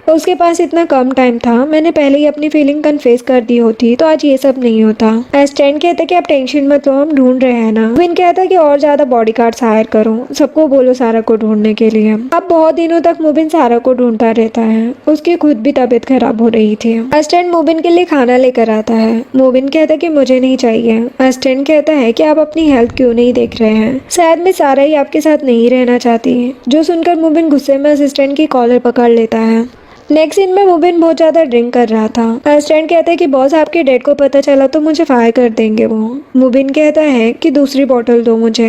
उसके पास इतना कम टाइम था, मैंने पहले ही अपनी फीलिंग कन्फेस कर दी होती तो आज ये सब नहीं होता। असिस्टेंट कहते कि आप टेंशन मत लो, हम ढूंढ रहे हैं ना। विन कहता कि और ज्यादा बॉडीगार्ड्स हायर करो, सबको बोलो सारा को ढूंढने के लिए। अब बहुत दिनों तक मोबिन सारा को ढूंढता रहता है, उसकी खुद भी तबीयत खराब हो रही थी। असिस्टेंट मोबिन के लिए खाना लेकर आता है। मोबिन कहता कि मुझे नहीं चाहिए। असिस्टेंट कहता है कि आप अपनी हेल्थ क्यों नहीं देख रहे हैं, शायद मैं सारा ही आपके साथ नहीं रहना चाहती। जो सुनकर मोबिन गुस्से में असिस्टेंट की कॉलर पकड़ लेता है। नेक्स्ट सीन में मोबिन बहुत ज्यादा ड्रिंक कर रहा था। असिस्टेंट कहता है कि बॉस आपके डैड को पता चला तो मुझे फायर कर देंगे वो। मोबिन कहता है कि दूसरी बोतल दो मुझे,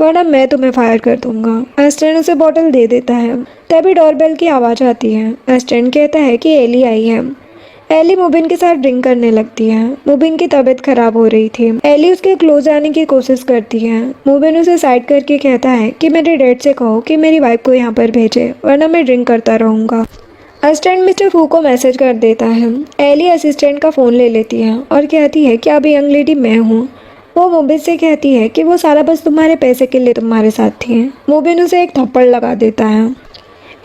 वरना मैं तुम्हें फायर कर दूंगा। असिस्टेंट उसे बोतल दे देता है। तभी डोरबेल की आवाज आती है। असिस्टेंट कहता है कि एली आई है। एली मोबिन के साथ ड्रिंक करने लगती है। मोबिन की तबीयत खराब हो रही थी। एली उसके क्लोज आने की कोशिश करती है। मोबिन उसे साइड करके कहता है कि मेरे डैड से कहो कि मेरी वाइफ को यहाँ पर भेजे, वरना मैं ड्रिंक करता रहूंगा। असिस्टेंट मिस्टर फू को मैसेज कर देता है। एली असिस्टेंट का फ़ोन ले लेती है और कहती है कि अब यंग लेडी मैं हूँ। वो मोबिन से कहती है कि वो सारा बस तुम्हारे पैसे के लिए तुम्हारे साथ थी। मोबिन उसे एक थप्पड़ लगा देता है।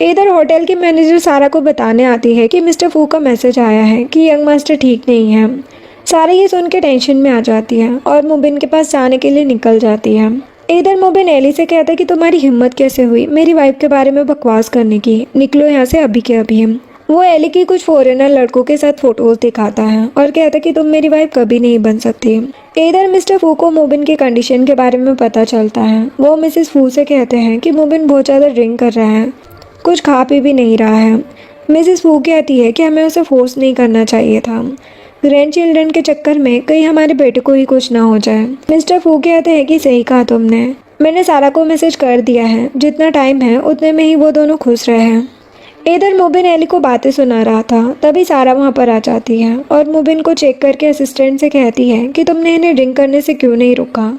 इधर होटल की मैनेजर सारा को बताने आती है कि मिस्टर फू का मैसेज आया है कि यंग मास्टर ठीक नहीं है। सारा ये सुन के टेंशन में आ जाती है और मोबिन के पास जाने के लिए निकल जाती है। इधर मोबिन एली से कहता है कि तुम्हारी हिम्मत कैसे हुई मेरी वाइफ के बारे में बकवास करने की, निकलो यहाँ से अभी के अभी। वो एली की कुछ फॉरेनर लड़कों के साथ फोटोज दिखाता है और कहता है कि तुम मेरी वाइफ कभी नहीं बन सकती। इधर मिस्टर फू को मोबिन के कंडीशन के बारे में पता चलता है। वो मिसेस फू से कहते हैं कि मोबिन बहुत ज़्यादा ड्रिंक कर रहा है, कुछ खा पी भी नहीं रहा है। मिसेस फू कहती है कि हमें उसे फोर्स नहीं करना चाहिए था, ग्रैंड चिल्ड्रन के चक्कर में कहीं हमारे बेटे को ही कुछ ना हो जाए। मिस्टर फू कहते हैं कि सही कहा तुमने, मैंने सारा को मैसेज कर दिया है, जितना टाइम है उतने में ही वो दोनों खुश रहे हैं। इधर मोबिन एली को बातें सुना रहा था, तभी सारा वहाँ पर आ जाती है और मोबिन को चेक करके असिस्टेंट से कहती है कि तुमने इन्हें ड्रिंक करने से क्यों नहीं रोका।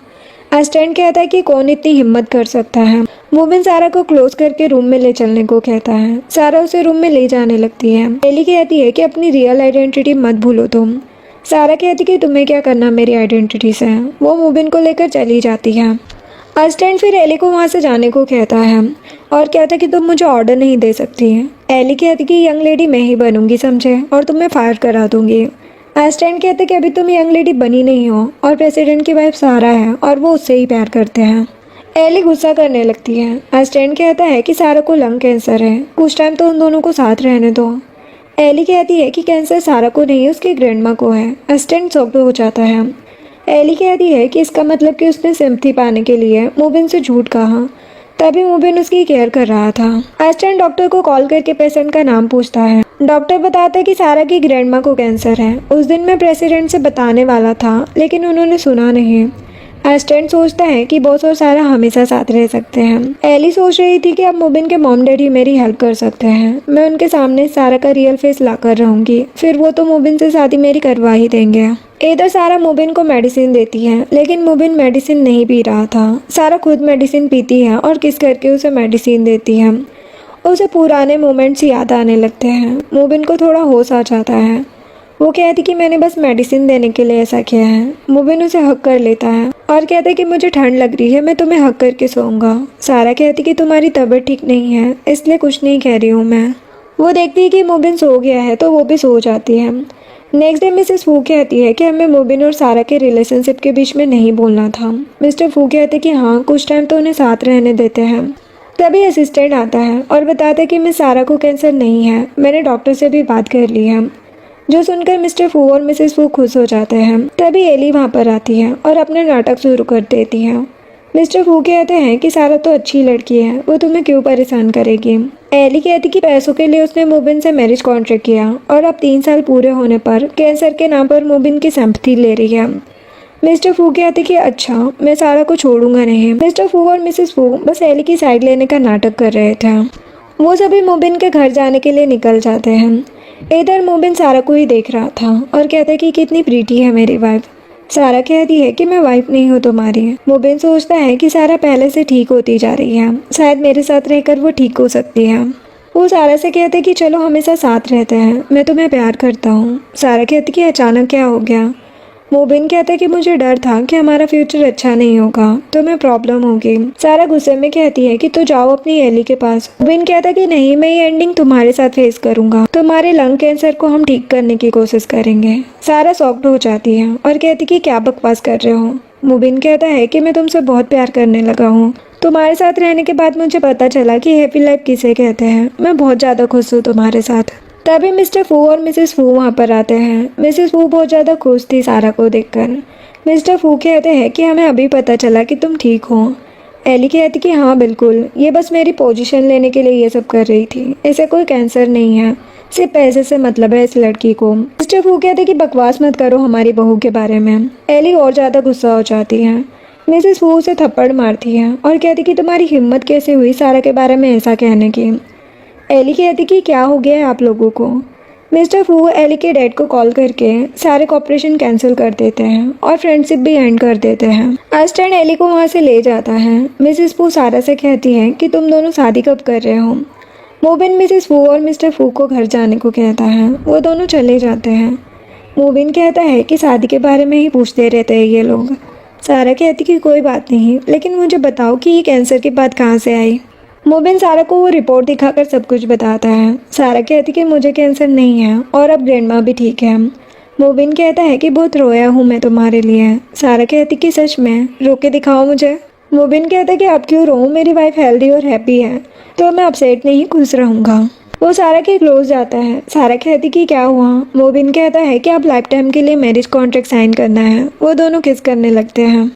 असिस्टेंट कहता है कि कौन इतनी हिम्मत कर सकता है। मोबिन सारा को क्लोज करके रूम में ले चलने को कहता है। सारा उसे रूम में ले जाने लगती है। एली कहती है कि अपनी रियल आइडेंटिटी मत भूलो तुम। सारा कहती कि तुम्हें क्या करना मेरी आइडेंटिटी से। वो मुबिन को लेकर चली जाती है। असिस्टेंट फिर एली को वहाँ से जाने को कहता है और कहता है कि तुम मुझे ऑर्डर नहीं दे सकती। एली कहती कि यंग लेडी मैं ही बनूंगी समझे, और तुम्हें फायर करा दूंगी। असिस्टेंट कहते कि अभी तुम यंग लेडी बनी नहीं हो और प्रेसिडेंट की वाइफ सारा है और वो उससे ही प्यार करते हैं। एली गुस्सा करने लगती है। असिस्टेंट कहता है कि सारा को लंग कैंसर है, कुछ टाइम तो उन दोनों को साथ रहने दो। एली कहती है कि कैंसर सारा को नहीं उसकी ग्रैंडमा को है। असिस्टेंट शॉक्ड हो जाता है। एली कहती है कि इसका मतलब कि उसने सिंपैथी पाने के लिए मुबिन से झूठ कहा, तभी मुबिन उसकी केयर कर रहा था। असिस्टेंट डॉक्टर को कॉल करके पेशेंट का नाम पूछता है। डॉक्टर बताता है कि सारा की ग्रैंडमा को कैंसर है। उस दिन मैं प्रेसिडेंट से बताने वाला था लेकिन उन्होंने सुना नहीं। असिस्टेंट सोचता है कि बॉस और सारा हमेशा साथ रह सकते हैं। एली सोच रही थी कि अब मुबिन के मॉम डैडी मेरी हेल्प कर सकते हैं। मैं उनके सामने सारा का रियल फेस लाकर रहूंगी, फिर वो तो मुबिन से शादी मेरी करवा ही देंगे। इधर सारा मुबिन को मेडिसिन देती है लेकिन मुबिन मेडिसिन नहीं पी रहा था। सारा खुद मेडिसिन पीती है और किस करके उसे मेडिसिन देती है। उसे पुराने मोमेंट्स याद आने लगते हैं। मुबिन को थोड़ा होश आ जाता है। वो कहती कि मैंने बस मेडिसिन देने के लिए ऐसा किया है। मुबिन उसे हक कर लेता है और कहते कि मुझे ठंड लग रही है, मैं तुम्हें हक करके सोऊंगा। सारा कहती कि तुम्हारी तबीयत ठीक नहीं है इसलिए कुछ नहीं कह रही हूँ मैं। वो देखती है कि मुबिन सो गया है तो वो भी सो जाती है। नेक्स्ट डे मिसेस फू कहती है कि हमें मुबिन और सारा के रिलेशनशिप के बीच में नहीं बोलना था। मिस्टर फू कहते कि हाँ कुछ टाइम तो उन्हें साथ रहने देते हैं। तभी असिस्टेंट आता है और बताता है कि मिस सारा को कैंसर नहीं है, मैंने डॉक्टर से भी बात कर ली है। जो सुनकर मिस्टर फू और मिसेस फू खुश हो जाते हैं। तभी एली वहाँ पर आती है और अपना नाटक शुरू कर देती है। मिस्टर फू कहते हैं कि सारा तो अच्छी लड़की है, वो तुम्हें क्यों परेशान करेगी। एली कहती कि पैसों के लिए उसने मुबिन से मैरिज कॉन्ट्रैक्ट किया और अब 3 साल पूरे होने पर कैंसर के नाम पर मुबिन की सिंपैथी ले रही है। मिस्टर फू कहते कि अच्छा मैं सारा को छोड़ूंगा नहीं। मिस्टर फू और मिसेस फू बस एली की साइड लेने का नाटक कर रहे थे। वो सभी मुबिन के घर जाने के लिए निकल जाते हैं। इधर मुबिन सारा को ही देख रहा था और कहता है कि कितनी प्रीटी है मेरी वाइफ। सारा कहती है कि मैं वाइफ नहीं हूँ तुम्हारी। मुबिन सोचता है कि सारा पहले से ठीक होती जा रही है, शायद मेरे साथ रहकर वो ठीक हो सकती है। वो सारा से कहते कि चलो हमेशा साथ रहते हैं, मैं तुम्हें प्यार करता हूँ। सारा कहती कि अचानक क्या हो गया। मुबिन कहता है कि मुझे डर था कि हमारा फ्यूचर अच्छा नहीं होगा, तो मैं प्रॉब्लम होगी। सारा गुस्से में कहती है कि तो जाओ अपनी एली के पास। मुबिन कहता है कि नहीं, मैं ये एंडिंग तुम्हारे साथ फेस करूंगा, तुम्हारे लंग कैंसर को हम ठीक करने की कोशिश करेंगे। सारा शॉक्ड हो जाती है और कहती कि क्या बकवास कर रहे हो। मुबिन कहता है कि मैं तुमसे बहुत प्यार करने लगा हूँ। तुम्हारे साथ रहने के बाद मुझे पता चला कि हैप्पी लाइफ किसे कहते हैं। मैं बहुत ज़्यादा खुश हूँ तुम्हारे साथ। तभी मिस्टर फू और मिसेस फू वहाँ पर आते हैं। मिसेस फू बहुत ज़्यादा खुश थी सारा को देखकर। मिस्टर फू कहते हैं कि हमें अभी पता चला कि तुम ठीक हो। एली कहती कि हाँ बिल्कुल, ये बस मेरी पोजीशन लेने के लिए ये सब कर रही थी, इसे कोई कैंसर नहीं है, सिर्फ पैसे से मतलब है इस लड़की को। मिस्टर फू कहते कि बकवास मत करो हमारी बहू के बारे में। एली और ज़्यादा गुस्सा हो जाती है। मिसेस फू उसे थप्पड़ मारती है और कहती कि तुम्हारी हिम्मत कैसे हुई सारा के बारे में ऐसा कहने की। एली कहती कि क्या हो गया है आप लोगों को। मिस्टर फू एली के डैड को कॉल करके सारे ऑपरेशन कैंसिल कर देते हैं और फ्रेंडशिप भी एंड कर देते हैं। असिस्टेंट एली को वहाँ से ले जाता है। मिसेस फू सारा से कहती है कि तुम दोनों शादी कब कर रहे हो। मुबिन मिसेस फू और मिस्टर फू को घर जाने को कहता है। वो दोनों चले जाते हैं। मुबिन कहता है कि शादी के बारे में ही पूछते रहते हैं ये लोग। सारा कहती कि कोई बात नहीं, लेकिन मुझे बताओ कि ये कैंसर की बात कहाँ से आई। मुबिन सारा को वो रिपोर्ट दिखाकर सब कुछ बताता है। सारा कहती कि मुझे कैंसर नहीं है और अब ग्रैंडमा भी ठीक है। मुबिन कहता है कि बहुत रोया हूँ मैं तुम्हारे लिए। सारा कहती कि सच में, रो के दिखाओ मुझे। मुबिन कहता है कि अब क्यों रोऊं, मेरी वाइफ हेल्दी और हैप्पी है, तो मैं अपसेट नहीं खुश रहूँगा। वो सारा के क्लोज जाता है। सारा कहती कि क्या हुआ। मुबिन कहता है कि अब लाइफ टाइम के लिए मैरिज कॉन्ट्रैक्ट साइन करना है। वो दोनों किस करने लगते हैं।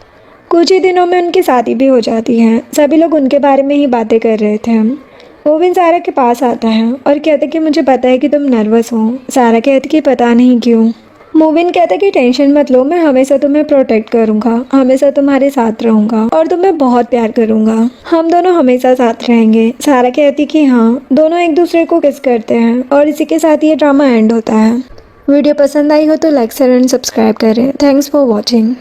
कुछ ही दिनों में उनकी शादी भी हो जाती है। सभी लोग उनके बारे में ही बातें कर रहे थे। मुबिन सारा के पास आता है और कहता कि मुझे पता है कि तुम नर्वस हो। सारा कहती कि पता नहीं क्यों। मुबिन कहता कि टेंशन मत लो, मैं हमेशा तुम्हें प्रोटेक्ट करूंगा, हमेशा तुम्हारे साथ रहूंगा और तुम्हें बहुत प्यार करूंगा, हम दोनों हमेशा साथ रहेंगे। सारा कहती कि हाँ। दोनों एक दूसरे को किस करते हैं और इसी के साथ ये ड्रामा एंड होता है। वीडियो पसंद आई हो तो लाइक शेयर एंड सब्सक्राइब करें। Thanks for watching.